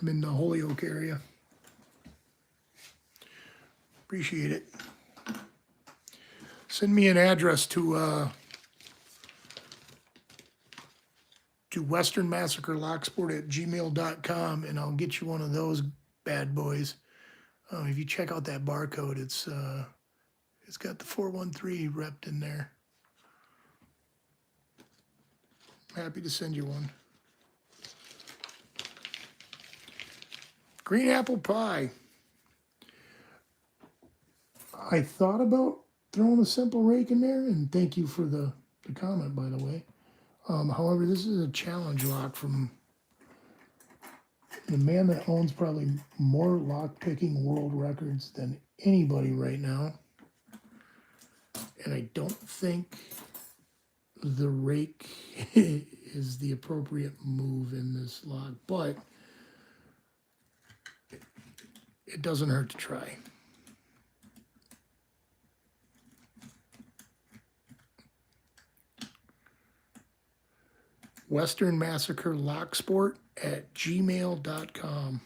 I'm in the Holyoke area. Appreciate it. Send me an address to Western Massacre Locksport at gmail.com and I'll get you one of those bad boys. If you check out that barcode, it's got the 413 repped in there. Happy to send you one. Green apple pie. I thought about throwing a simple rake in there, and thank you for the comment, by the way. However, this is a challenge lock from the man that owns probably more lock-picking world records than anybody right now. And I don't think the rake is the appropriate move in this lock, but it doesn't hurt to try. Western Massacre Locksport at gmail.com.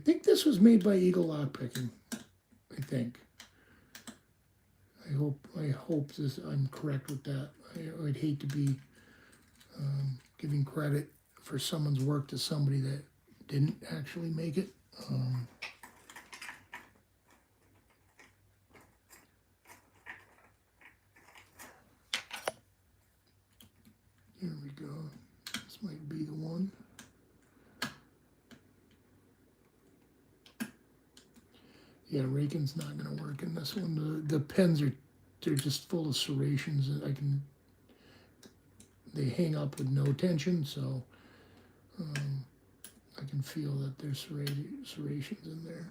think this was made by Eagle Lockpicking. I think. I hope this. I'm correct with that. I'd hate to be giving credit for someone's work to somebody that didn't actually make it. Here we go. This might be the one. Yeah, raking's not going to work in this one. The pens they're just full of serrations. They hang up with no tension, so I can feel that there's serrations in there.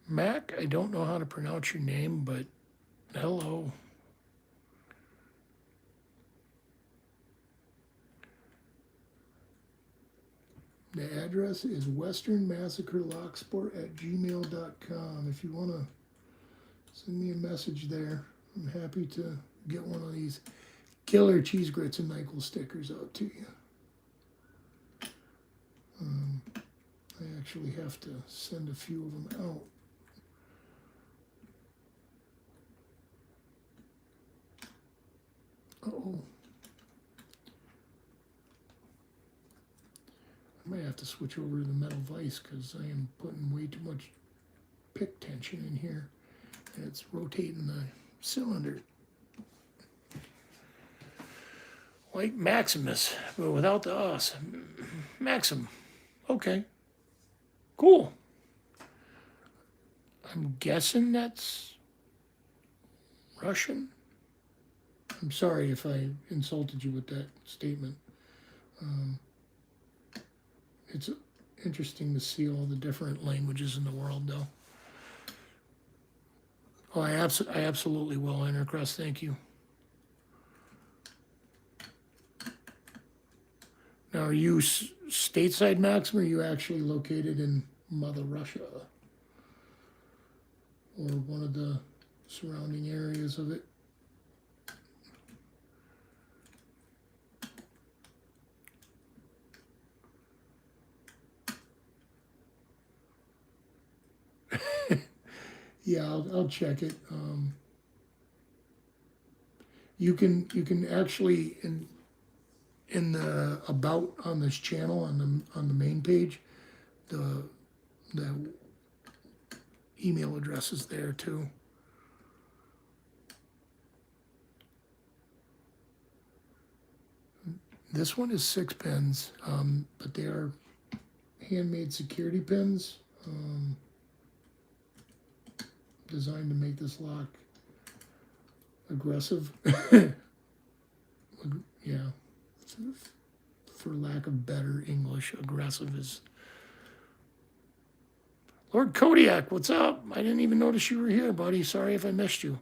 Mac, I don't know how to pronounce your name, but hello. The address is Western Massacre Locksport at gmail.com. If you want to send me a message there, I'm happy to get one of these killer cheese grits and Nyquil stickers out to you. I actually have to send a few of them out. Uh-oh. I might have to switch over to the metal vise because I am putting way too much pick tension in here and it's rotating the cylinder. Like Maximus, but without the us. Maxim. Okay. Cool. I'm guessing that's Russian. I'm sorry if I insulted you with that statement. It's interesting to see all the different languages in the world, though. Oh, I absolutely will, Intercrust. Thank you. Now, are you stateside, Maxim, or are you actually located in Mother Russia? Or one of the surrounding areas of it? Yeah, I'll check it. You can actually in the about on this channel on the main page, the email address is there too. This one is 6 pins, but they are handmade security pins. Designed to make this lock aggressive. Yeah, for lack of better English, aggressive is. Lord Kodiak, what's up? I didn't even notice you were here, buddy. Sorry if I missed you.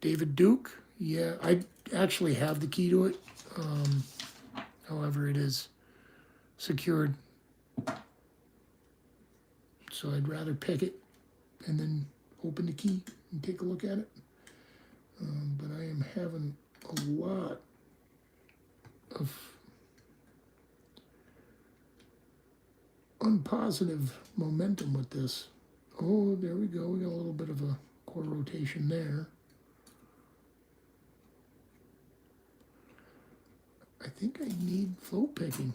David Duke, yeah, I actually have the key to it. However, it is secured. So I'd rather pick it and then open the key and take a look at it. But I am having a lot of unpositive momentum with this. Oh, there we go. We got a little bit of a core rotation there. I think I need float picking,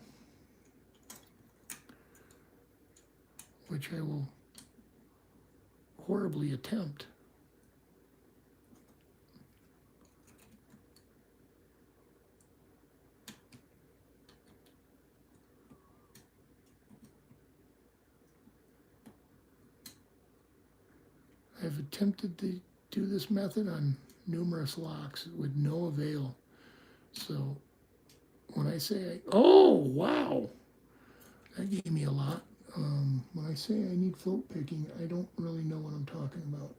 which I will horribly attempt. I've attempted to do this method on numerous locks with no avail. So when I say, oh, wow, that gave me a lot. When I say I need float picking, I don't really know what I'm talking about.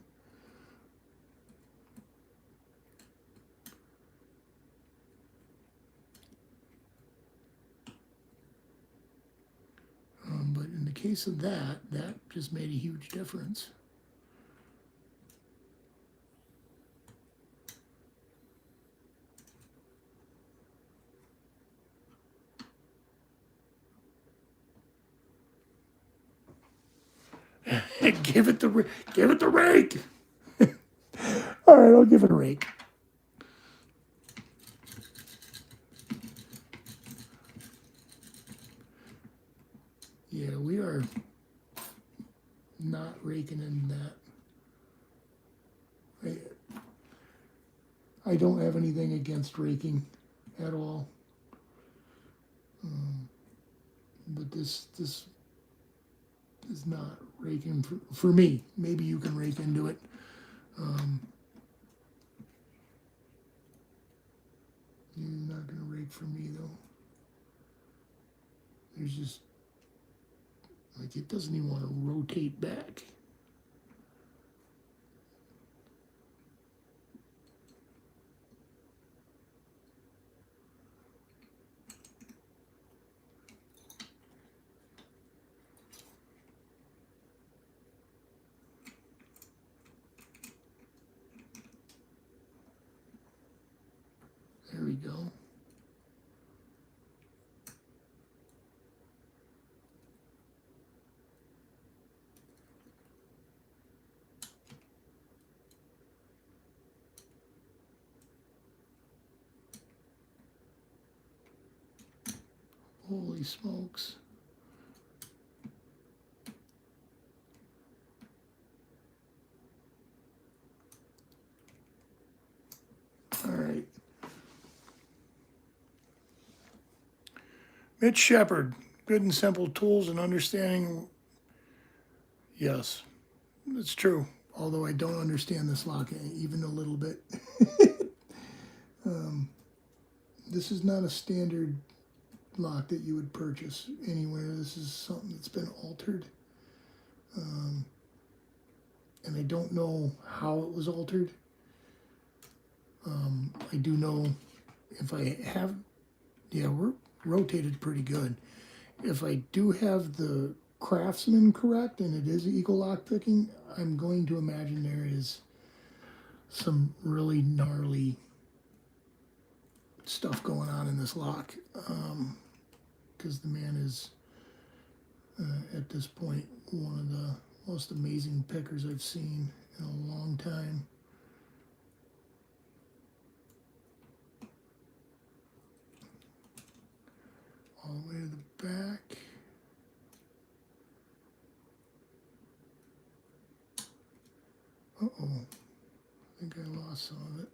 But in the case of that just made a huge difference. Give it the rake. All right, I'll give it a rake. Yeah, we are not raking in that. I don't have anything against raking at all. But this is not raking for me. Maybe you can rake into it. You're not going to rake for me, though. There's just, like, it doesn't even want to rotate back. There we go. Holy smokes. All right. Mitch Shepard, good and simple tools and understanding. Yes, that's true. Although I don't understand this lock even a little bit. This is not a standard lock that you would purchase anywhere. This is something that's been altered. And I don't know how it was altered. I do know if I have, yeah, we're rotated pretty good. If I do have the craftsman correct and it is equal lockpicking, I'm going to imagine there is some really gnarly stuff going on in this lock, because the man is at this point one of the most amazing pickers I've seen in a long time. All the way to the back. Uh-oh, I think I lost some of it.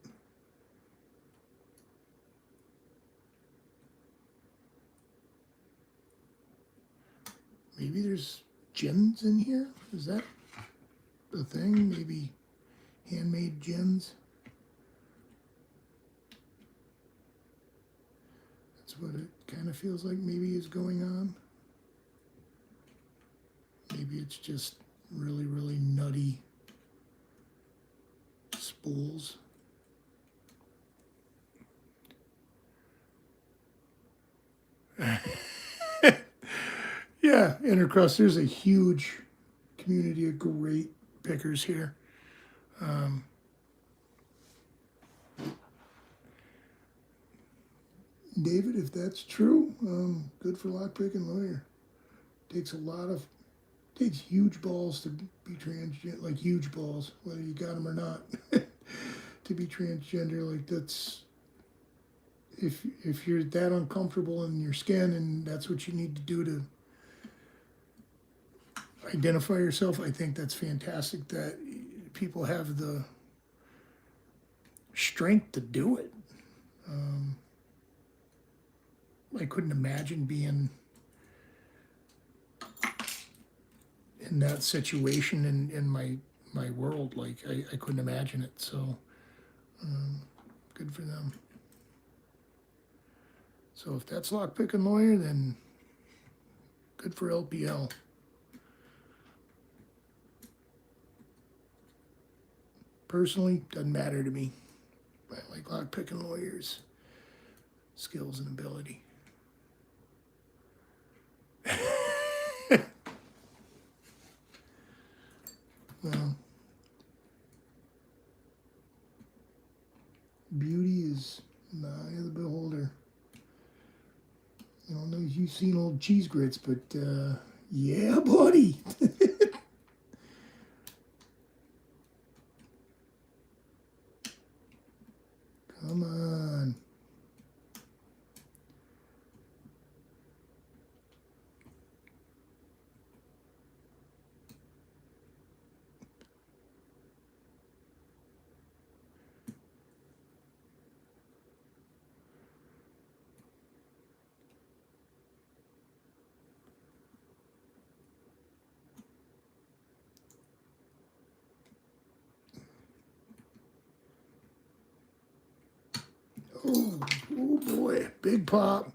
Maybe there's gems in here? Is that the thing? Maybe handmade gems? That's what it kind of feels like maybe is going on. Maybe it's just really, really nutty spools. Yeah, Intercrust, there's a huge community of great pickers here. David, if that's true, good for lockpicking lawyer. Takes huge balls to be transgender, like huge balls, whether you got them or not, to be transgender. Like that's, if you're that uncomfortable in your skin and that's what you need to do to identify yourself, I think that's fantastic that people have the strength to do it. I couldn't imagine being in that situation in my world. Like I couldn't imagine it. So good for them. So if that's lockpicking lawyer, then good for LPL. Personally, doesn't matter to me. I like lockpicking lawyers' skills and ability. Well, beauty is in the eye of the beholder. I don't know if you've seen old cheese grits, but yeah, buddy. Oh, oh boy, big pop.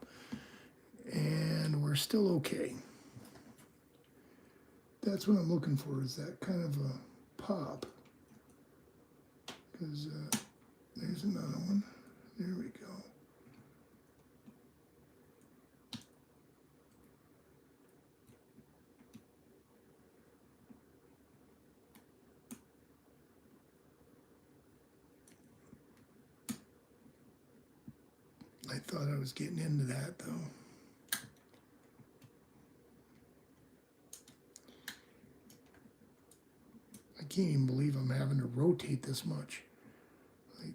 And we're still okay. That's what I'm looking for, is that kind of a pop. Because there's another one. There we go. I thought I was getting into that, though. I can't even believe I'm having to rotate this much. Like,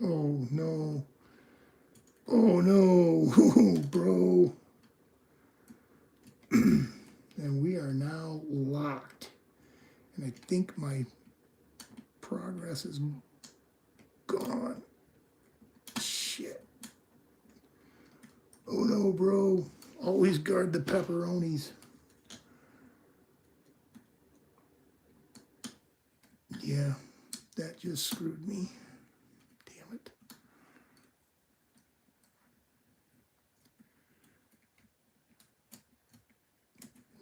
oh no. Oh no, bro. And we are now locked. And I think my progress is gone. Shit. Oh no, bro. Always guard the pepperonis. Yeah, that just screwed me. Damn it.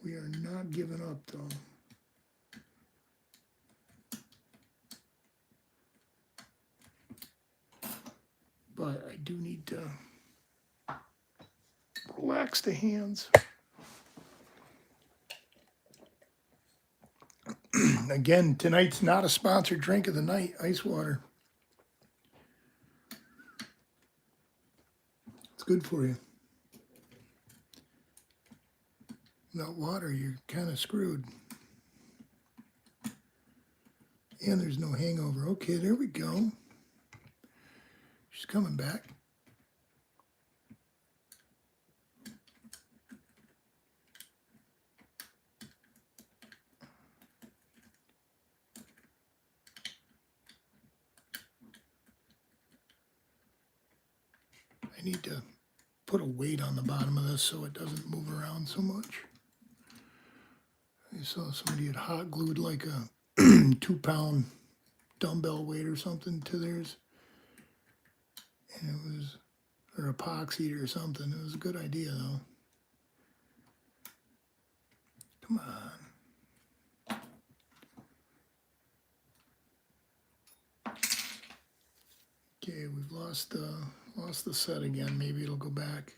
We are not giving up, though. But I do need to relax the hands. Again, tonight's not a sponsored drink of the night, ice water. It's good for you. Without water, you're kind of screwed. And there's no hangover. Okay, there we go. She's coming back. I need to put a weight on the bottom of this so it doesn't move around so much. I saw somebody had hot glued like a 2-pound dumbbell weight or something to theirs. And it was, or epoxied or something. It was a good idea though. Come on. Okay, we've lost the set again. Maybe it'll go back.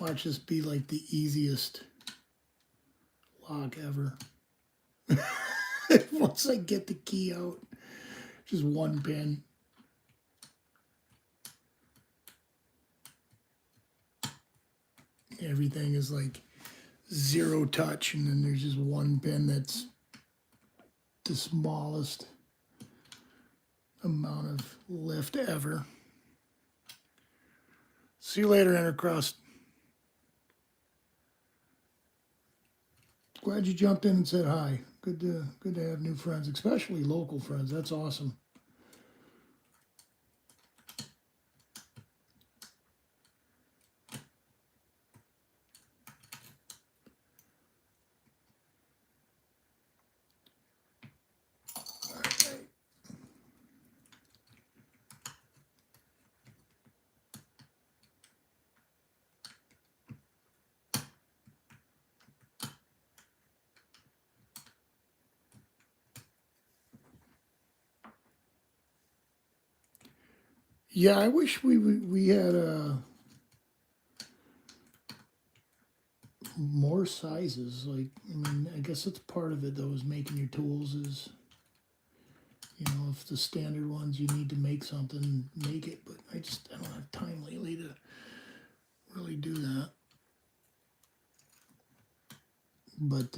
Watch this be like the easiest lock ever. Once I get the key out, just one pin. Everything is like zero touch, and then there's just one pin that's the smallest amount of lift ever. See you later, Intercross. Glad you jumped in and said hi. Good to have new friends, especially local friends. That's awesome. Yeah, I wish we had more sizes. Like, I mean, I guess that's part of it though, is making your tools. Is, you know, if the standard ones you need to make something, make it. But I don't have time lately to really do that. But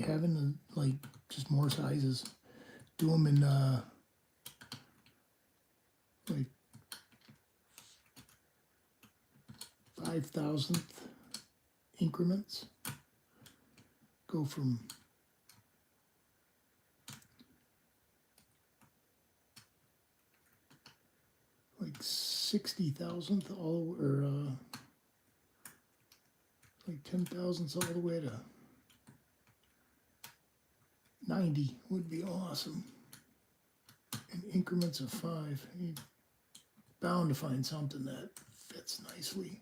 having like just more sizes, do them in like 5,000th increments. Go from like 60,000th all, or like 10,000ths all the way to 90 would be awesome. In increments of 5. You're bound to find something that fits nicely.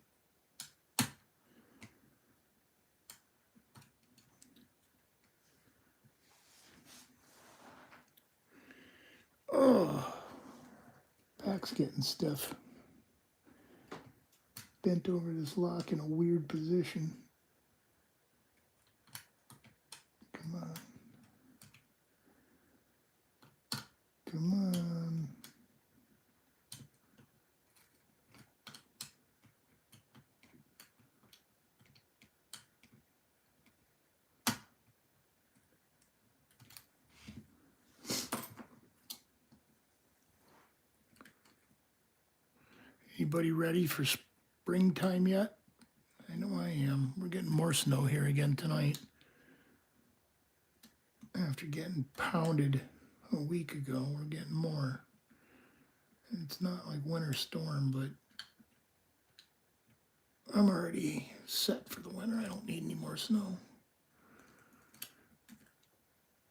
Oh, back's getting stiff. Bent over this lock in a weird position. Come on. Come on. Anybody ready for springtime yet? I know I am. We're getting more snow here again tonight. After getting pounded a week ago, we're getting more. It's not like winter storm, but I'm already set for the winter. I don't need any more snow.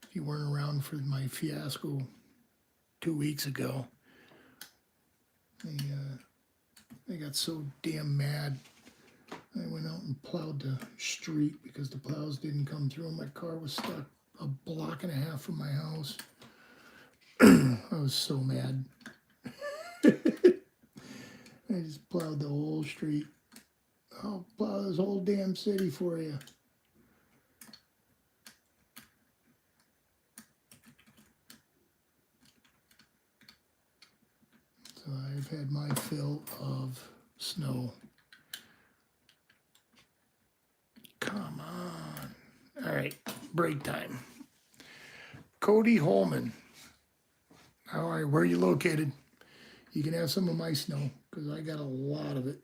If you weren't around for my fiasco 2 weeks ago, I got so damn mad. I went out and plowed the street because the plows didn't come through and my car was stuck a block and a half from my house. I was so mad. I just plowed the whole street. I'll plow this whole damn city for you. So I've had my fill of snow. Come on. All right, break time. Cody Holman. All right, where are you located? You can have some of my snow because I got a lot of it.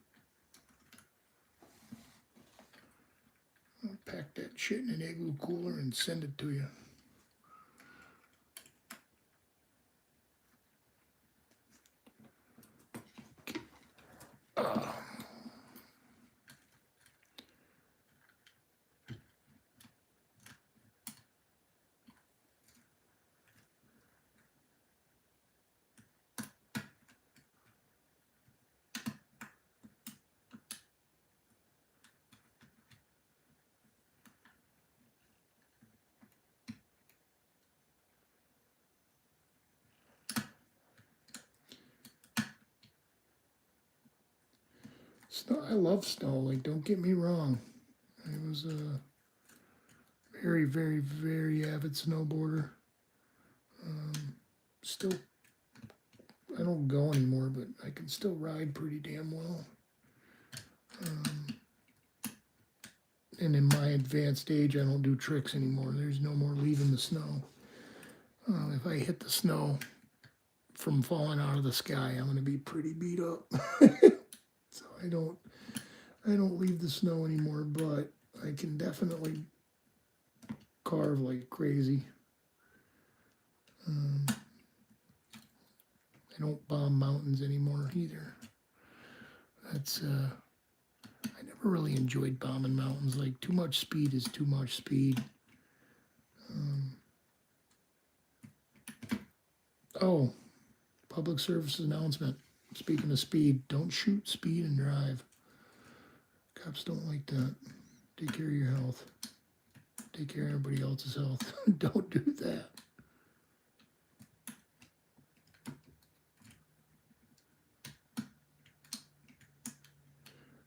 I'll pack that shit in an igloo cooler and send it to you. Snow, I love snow, like, don't get me wrong. I was a very, very, very avid snowboarder. Still, I don't go anymore, but I can still ride pretty damn well. And in my advanced age, I don't do tricks anymore. There's no more leaving the snow. If I hit the snow from falling out of the sky, I'm going to be pretty beat up. So I don't leave the snow anymore, but I can definitely carve like crazy. I don't bomb mountains anymore either. That's I never really enjoyed bombing mountains. Like, too much speed is too much speed. Oh, public service announcement. Speaking of speed, don't shoot, speed, and drive. Cops don't like that. Take care of your health. Take care of everybody else's health. Don't do that.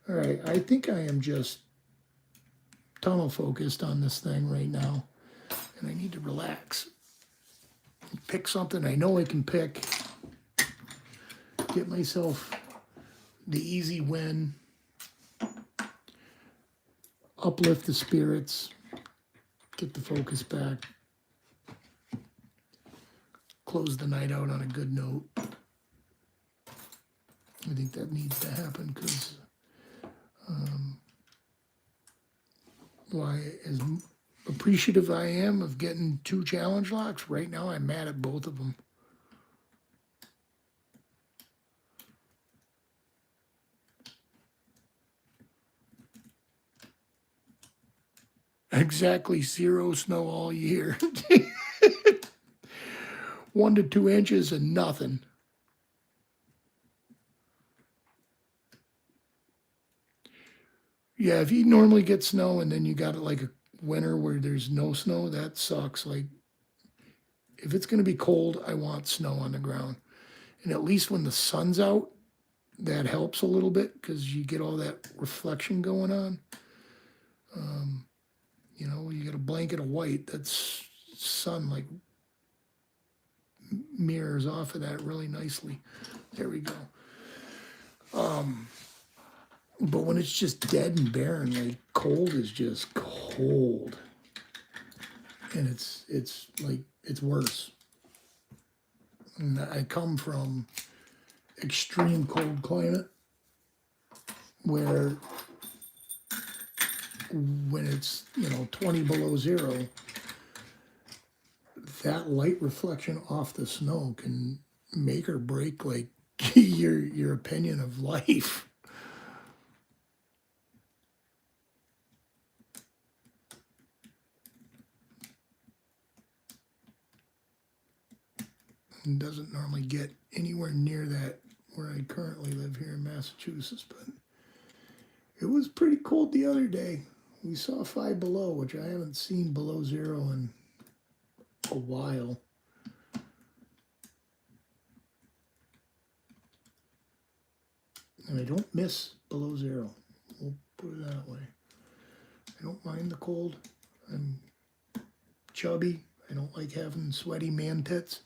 All right, I think I am just tunnel focused on this thing right now, and I need to relax. Pick something I know I can pick. Get myself the easy win. Uplift the spirits. Get the focus back. Close the night out on a good note. I think that needs to happen because Why, as appreciative I am of getting 2 challenge locks, right now I'm mad at both of them. Exactly 0 snow all year. 1 to 2 inches and nothing. Yeah, if you normally get snow and then you got it like a winter where there's no snow, that sucks. Like, if it's going to be cold, I want snow on the ground. And at least when the sun's out, that helps a little bit because you get all that reflection going on. You know, you get a blanket of white, that's sun like mirrors off of that really nicely. There we go. But when it's just dead and barren, like cold is just cold. And it's like, it's worse. And I come from extreme cold climate where when it's, 20 below 0, that light reflection off the snow can make or break like your opinion of life. It doesn't normally get anywhere near that where I currently live here in Massachusetts, but it was pretty cold the other day. We saw 5 below, which I haven't seen below 0 in a while. And I don't miss below 0. We'll put it that way. I don't mind the cold. I'm chubby. I don't like having sweaty man tits.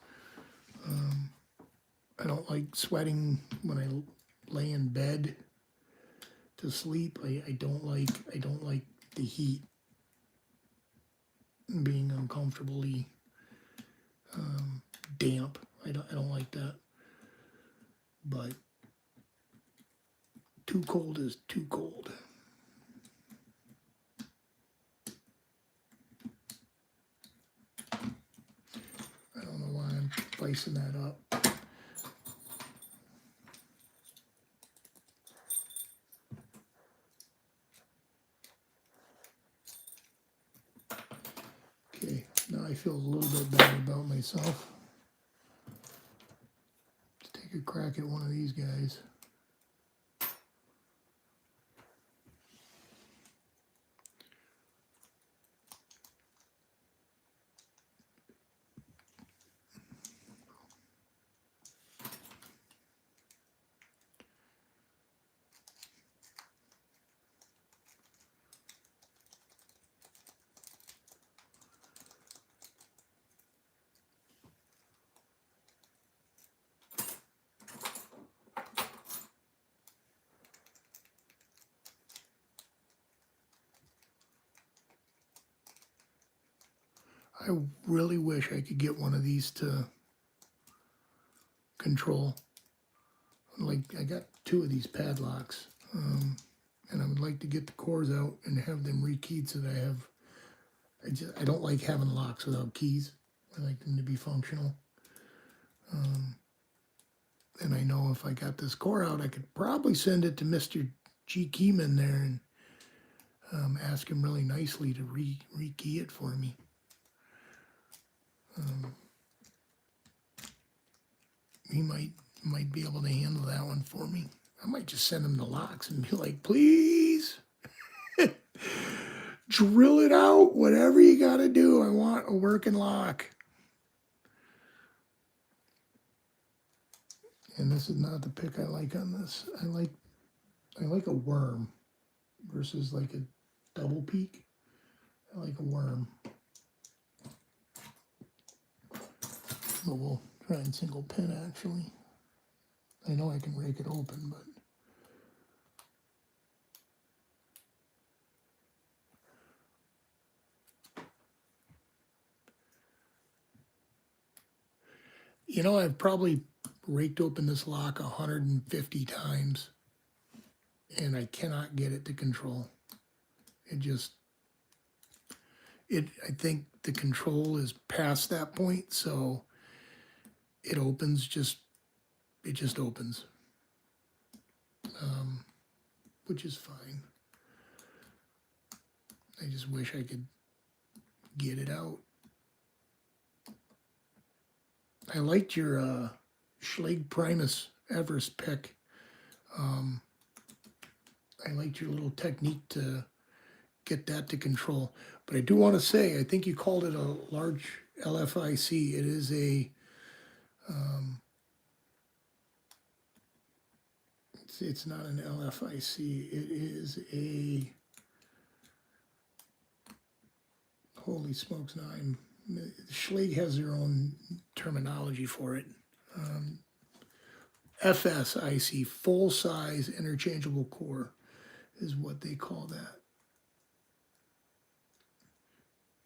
I don't like sweating when I lay in bed to sleep. I don't like the heat and being uncomfortably damp. I don't like that. But too cold is too cold. I don't know why I'm spicing that up. Okay, now I feel a little bit better about myself. Let's take a crack at one of these guys. I really wish I could get one of these to control. Like, I got 2 of these padlocks, and I would like to get the cores out and have them rekeyed so that I don't like having locks without keys. I like them to be functional. And I know if I got this core out, I could probably send it to Mr. G. Keyman there and ask him really nicely to rekey it for me. He might be able to handle that one for me. I might just send him the locks and be like, please, drill it out, whatever you got to do. I want a working lock. And this is not the pick I like on this. I like a worm versus like a double peak. I like a worm. But we'll try and single pin actually. I know I can rake it open, but I've probably raked open this lock 150 times and I cannot get it to control. It just, I think the control is past that point, so it opens it just opens, which is fine. I just wish I could get it out. I liked your Schlage Primus Everest pick. I liked your little technique to get that to control. But I do want to say, I think you called it a large LFIC. It is a, it's not an LFIC. It is a, holy smokes, now Schlage has their own terminology for it. FSIC, full size interchangeable core, is what they call that.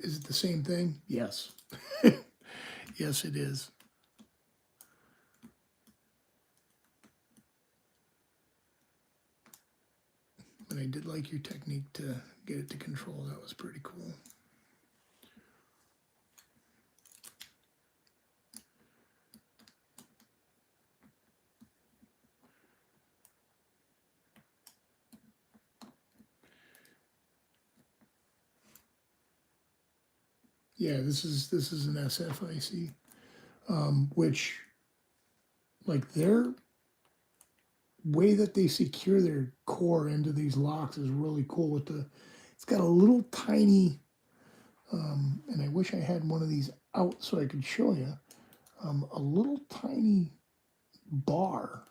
Is it the same thing? Yes. Yes, it is. But I did like your technique to get it to control. That was pretty cool. Yeah, this is an SFIC, which, like, their way that they secure their core into these locks is really cool. With it's got a little tiny, and I wish I had one of these out so I could show you, a little tiny bar,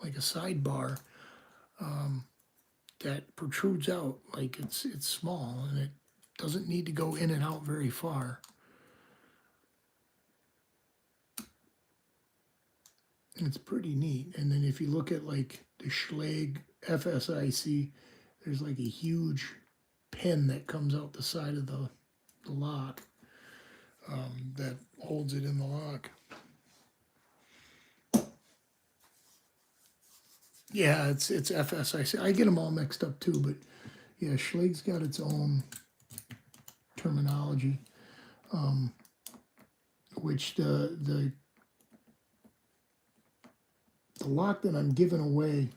like a side bar, that protrudes out. Like it's small, and it doesn't need to go in and out very far. It's pretty neat. And then if you look at like the Schlage FSIC, there's like a huge pin that comes out the side of the lock that holds it in the lock. Yeah, it's FSIC. I get them all mixed up too, but yeah, Schlage's got its own terminology, which the lock that I'm giving away,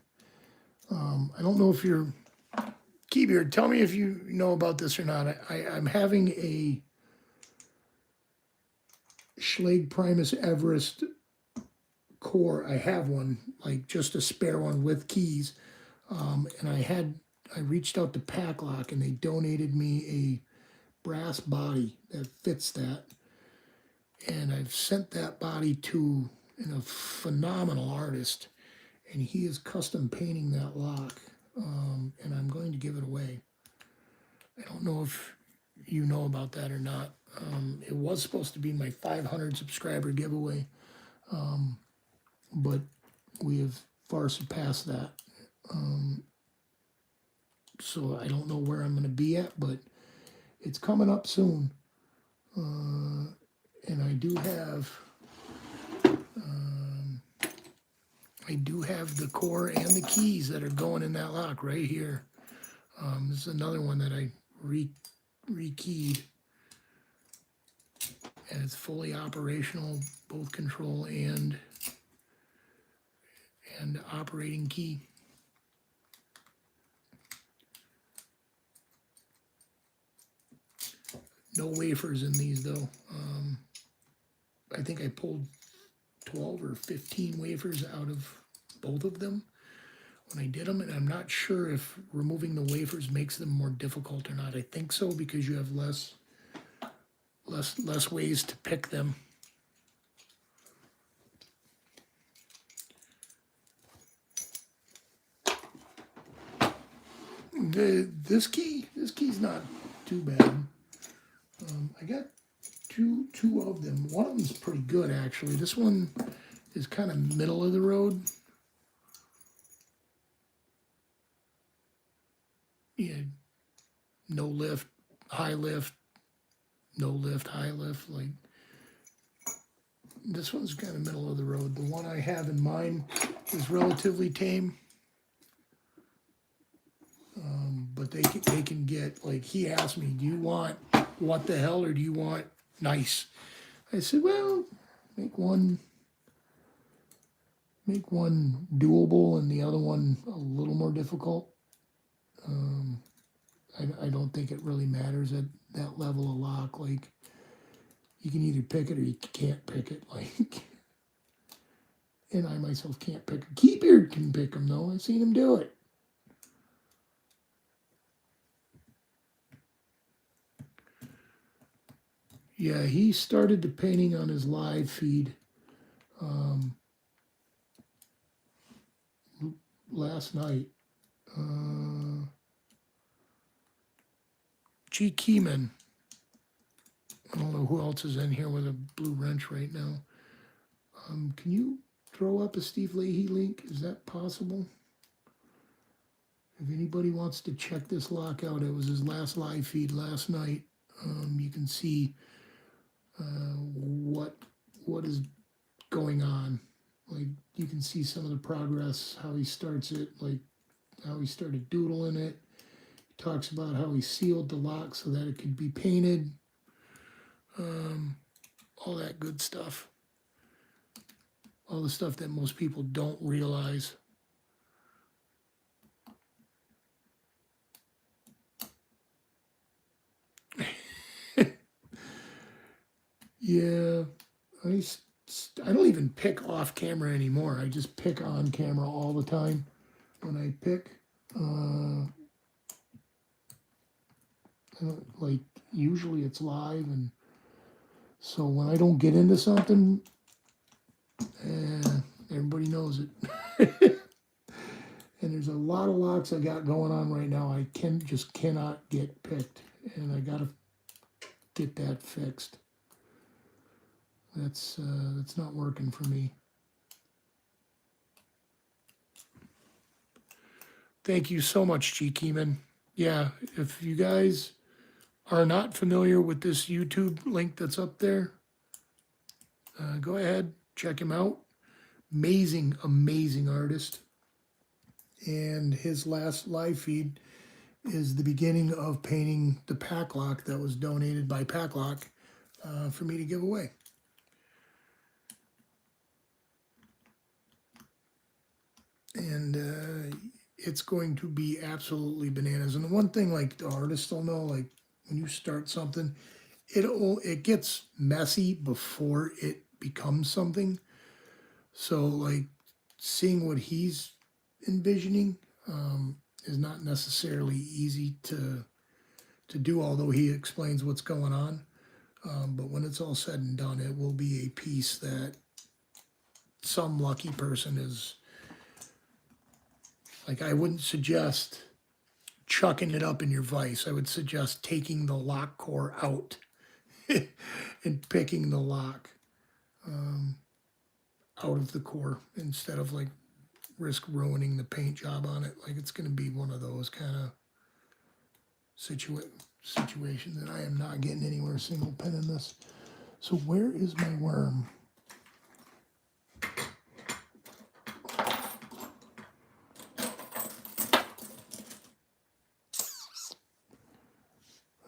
I don't know if you're, Keybeard, tell me if you know about this or not. I'm having a Schlage Primus Everest core. I have one, like just a spare one with keys, and I reached out to Packlock and they donated me a brass body that fits that, and I've sent that body to a phenomenal artist, and he is custom painting that lock, and I'm going to give it away. I don't know if you know about that or not. It was supposed to be my 500 subscriber giveaway, but we have far surpassed that. So I don't know where I'm going to be at, but it's coming up soon. And I do have the core and the keys that are going in that lock right here. This is another one that I rekeyed, and it's fully operational, both control and operating key. No wafers in these though. I think I pulled 12 or 15 wafers out of both of them when I did them, and I'm not sure if removing the wafers makes them more difficult or not. I think so, because you have less ways to pick them. This key's not too bad. I got two of them. One of them's pretty good actually. This one is kind of middle of the road. Yeah, no lift, high lift, no lift, high lift. Like this one's kind of middle of the road. The one I have in mind is relatively tame. but they can get, like, he asked me, do you want what the hell or do you want nice? I said, well, make one doable and the other one a little more difficult. I don't think it really matters at that level of lock. Like, you can either pick it or you can't pick it. Like, and I myself can't pick it. Keybeard can pick them though. I've seen him do it. Yeah, he started the painting on his live feed last night. G. Keyman. I don't know who else is in here with a blue wrench right now. Can you throw up a Steve Leahy link? Is that possible? If anybody wants to check this lock out, it was his last live feed last night. You can see what is going on. Like, you can see some of the progress, how he starts it, like how he started doodling it. He talks about how he sealed the lock so that it could be painted. All that good stuff. All the stuff that most people don't realize. Yeah, I don't even pick off camera anymore. I just pick on camera all the time when I pick. Like, usually it's live, and so when I don't get into something, everybody knows it. And there's a lot of locks I got going on right now. I just cannot get picked, and I gotta get that fixed. That's not working for me. Thank you so much, G. Keyman. Yeah, if you guys are not familiar with this YouTube link that's up there, go ahead, check him out. Amazing, amazing artist. And his last live feed is the beginning of painting the pack lock that was donated by Packlock for me to give away. And it's going to be absolutely bananas. And the one thing, like, the artists will know, like, when you start something, it gets messy before it becomes something. So, like, seeing what he's envisioning is not necessarily easy to do, although he explains what's going on. But when it's all said and done, it will be a piece that some lucky person is... Like, I wouldn't suggest chucking it up in your vise. I would suggest taking the lock core out and picking the lock out of the core instead of, like, risk ruining the paint job on it. Like, it's going to be one of those kind of situations, and I am not getting anywhere single pin in this. So where is my worm?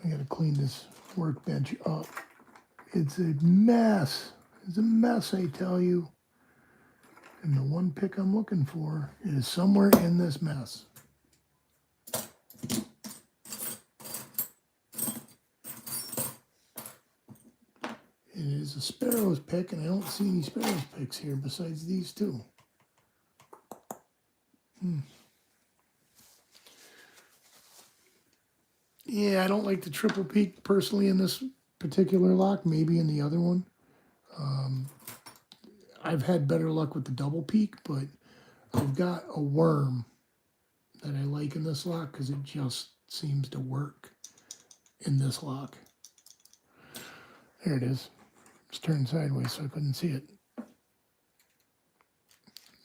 I gotta clean this workbench up. It's a mess. It's a mess, I tell you. And the one pick I'm looking for is somewhere in this mess. It is a Sparrow's pick, and I don't see any Sparrow's picks here besides these two. Yeah, I don't like the triple peak personally in this particular lock, maybe in the other one. I've had better luck with the double peak, but I've got a worm that I like in this lock because it just seems to work in this lock. There it is. It's turned sideways so I couldn't see it. Let's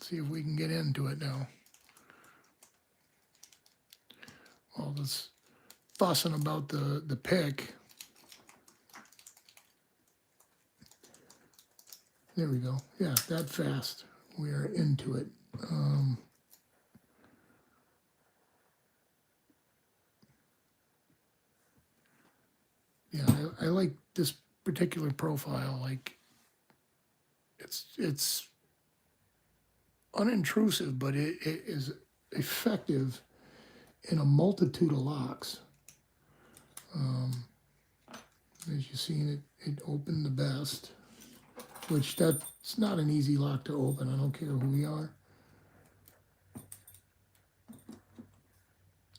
see if we can get into it now. All this fussing about the pick. There we go. Yeah, that fast. We are into it. this particular profile, like it's unintrusive, but it is effective in a multitude of locks. As you've seen, it opened the best, which that's not an easy lock to open. I don't care who you are.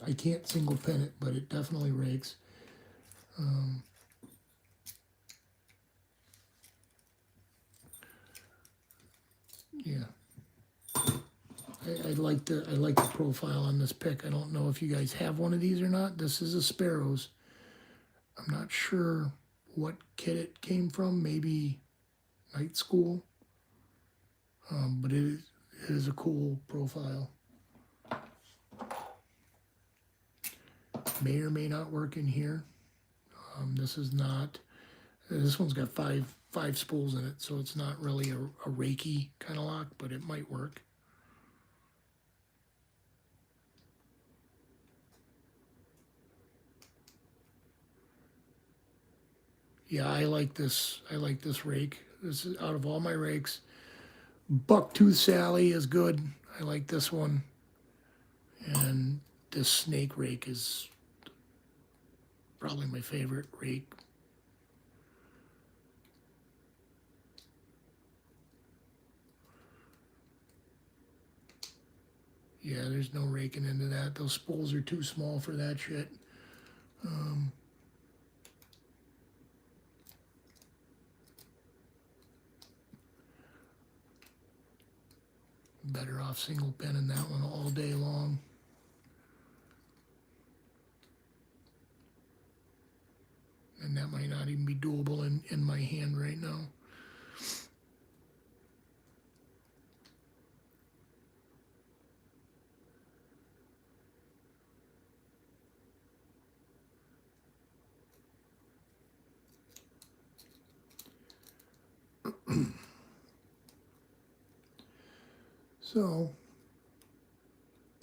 I can't single pin it, but it definitely rakes. Yeah, I like the profile on this pick. I don't know if you guys have one of these or not. This is a Sparrows. I'm not sure what kit it came from. Maybe Night School, but it is a cool profile. May or may not work in here. This is not. This one's got five spools in it, so it's not really a Reiki kind of lock, but it might work. Yeah, I like this. I like this rake. This is out of all my rakes. Bucktooth Sally is good. I like this one. And this snake rake is probably my favorite rake. Yeah, there's no raking into that. Those spools are too small for that shit. Better off single pinning that one all day long. And that might not even be doable in my hand right now. So,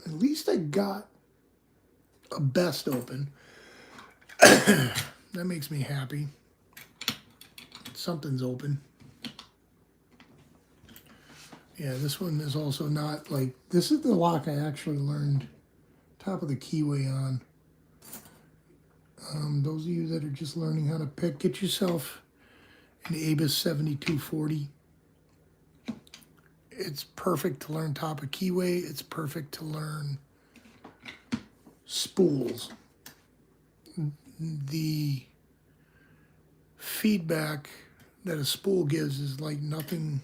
at least I got a best open. That makes me happy. Something's open. Yeah, this one is also not like, this is the lock I actually learned top of the keyway on. Those of you that are just learning how to pick, get yourself an Abus 7240. It's perfect to learn top of keyway. It's perfect to learn spools. The feedback that a spool gives is like nothing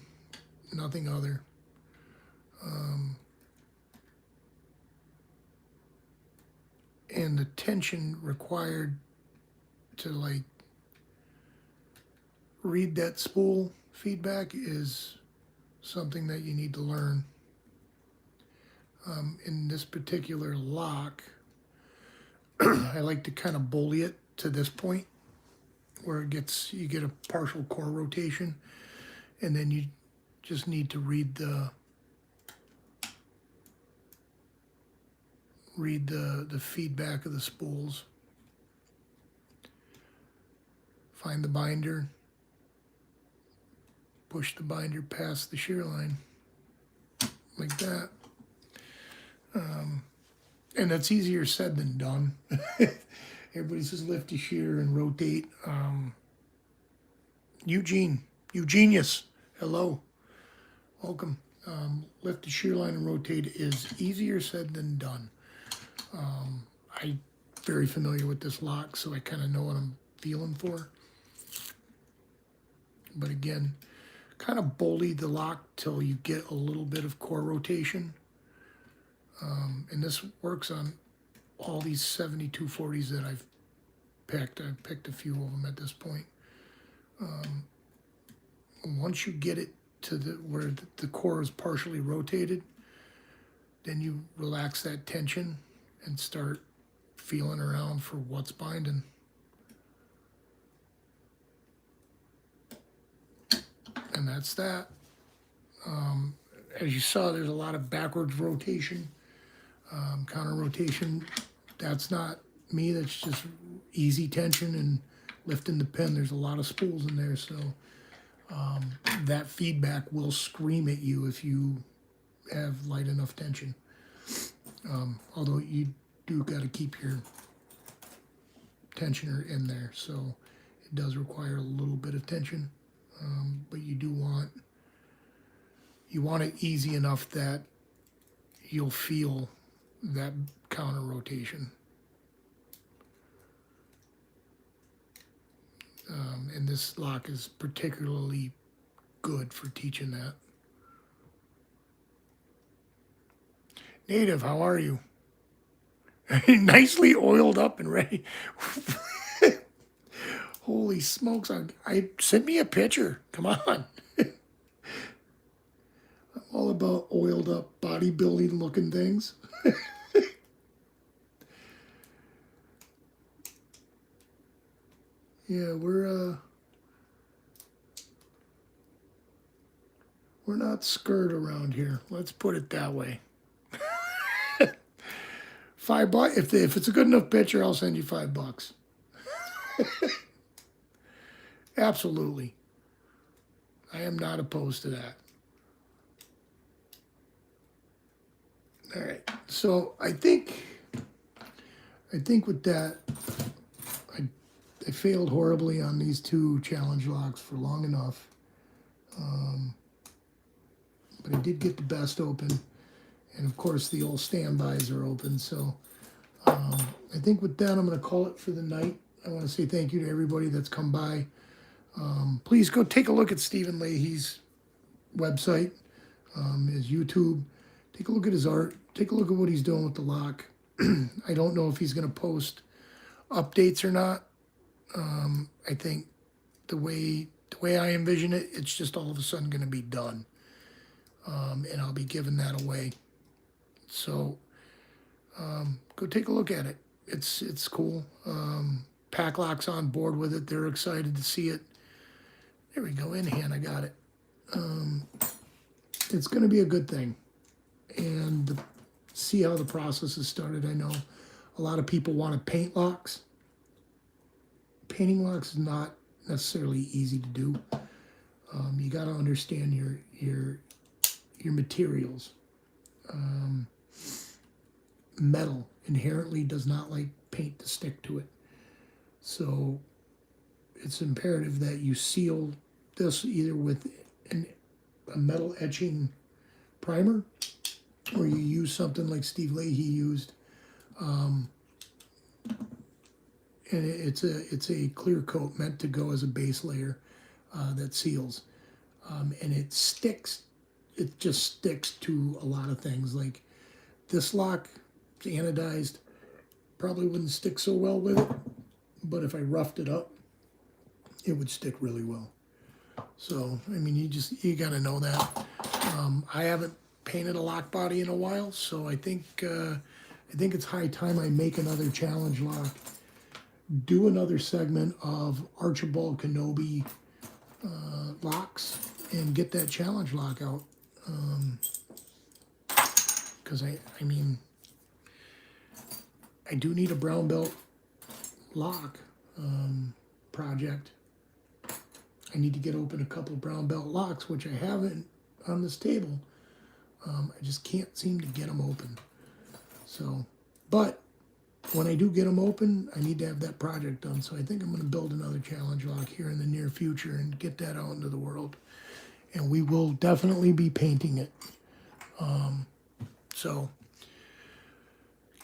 other. And the tension required to like read that spool feedback is something that you need to learn. In this particular lock, I like to kind of bully it to this point where you get a partial core rotation, and then you just need to read the feedback of the spools. Find the binder, push the binder past the shear line, like that. And that's easier said than done. Everybody says lift your shear and rotate. Eugenius, hello, welcome. Lift the shear line and rotate is easier said than done. I'm very familiar with this lock, so I kind of know what I'm feeling for. But again, kind of bully the lock till you get a little bit of core rotation. And this works on all these 7240s that I've picked. I've picked a few of them at this point. Once you get it to where the core is partially rotated, then you relax that tension and start feeling around for what's binding. And that's that. As you saw, there's a lot of backwards rotation, counter rotation. That's not me, that's just easy tension and lifting the pin. There's a lot of spools in there, so that feedback will scream at you if you have light enough tension. Although you do got to keep your tensioner in there, so it does require a little bit of tension. But you want it easy enough that you'll feel that counter rotation. And this lock is particularly good for teaching that. Native, how are you? Nicely oiled up and ready. Holy smokes, I send me a picture. Come on. I'm all about oiled up bodybuilding looking things. Yeah, we're not skirt around here. Let's put it that way. $5. If it's a good enough picture, I'll send you $5. Absolutely. I am not opposed to that. All right. So I think with that, I failed horribly on these two challenge locks for long enough. But I did get the best open. And of course the old standbys are open. So I think with that, I'm going to call it for the night. I want to say thank you to everybody that's come by. Please go take a look at Stephen Leahy's website, his YouTube. Take a look at his art. Take a look at what he's doing with the lock. I don't know if he's going to post updates or not. I think the way I envision it, it's just all of a sudden going to be done. And I'll be giving that away. So go take a look at it. It's cool. Packlock's on board with it. They're excited to see it. There we go. In hand, I got it. It's going to be a good thing. And see how the process is started. I know a lot of people want to paint locks. Painting locks is not necessarily easy to do. You got to understand your materials. Metal inherently does not like paint to stick to it. So it's imperative that you seal this either with a metal etching primer, or you use something like Steve Leahy used. And it's a clear coat meant to go as a base layer that seals. And it sticks. It just sticks to a lot of things. Like this lock, it's anodized, probably wouldn't stick so well with it. But if I roughed it up, it would stick really well. So, I mean, you got to know that. I haven't painted a lock body in a while, so I think it's high time I make another challenge lock. Do another segment of Archibald Kenobi locks and get that challenge lock out. Because I mean, I do need a brown belt lock project. I need to get open a couple brown belt locks, which I haven't on this table. I just can't seem to get them open. So, but when I do get them open, I need to have that project done. So I think I'm going to build another challenge lock here in the near future and get that out into the world. And we will definitely be painting it. So,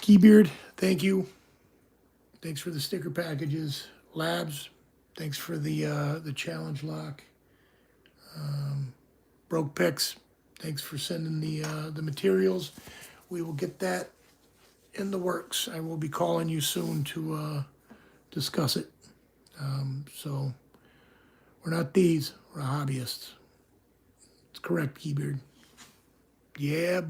Keybeard, thank you. Thanks for the sticker packages. Labs, thanks for the challenge lock. Broke Picks, thanks for sending the materials. We will get that in the works. I will be calling you soon to discuss it. So we're not thieves, we're hobbyists. It's correct, Keybeard. Yeah, boy.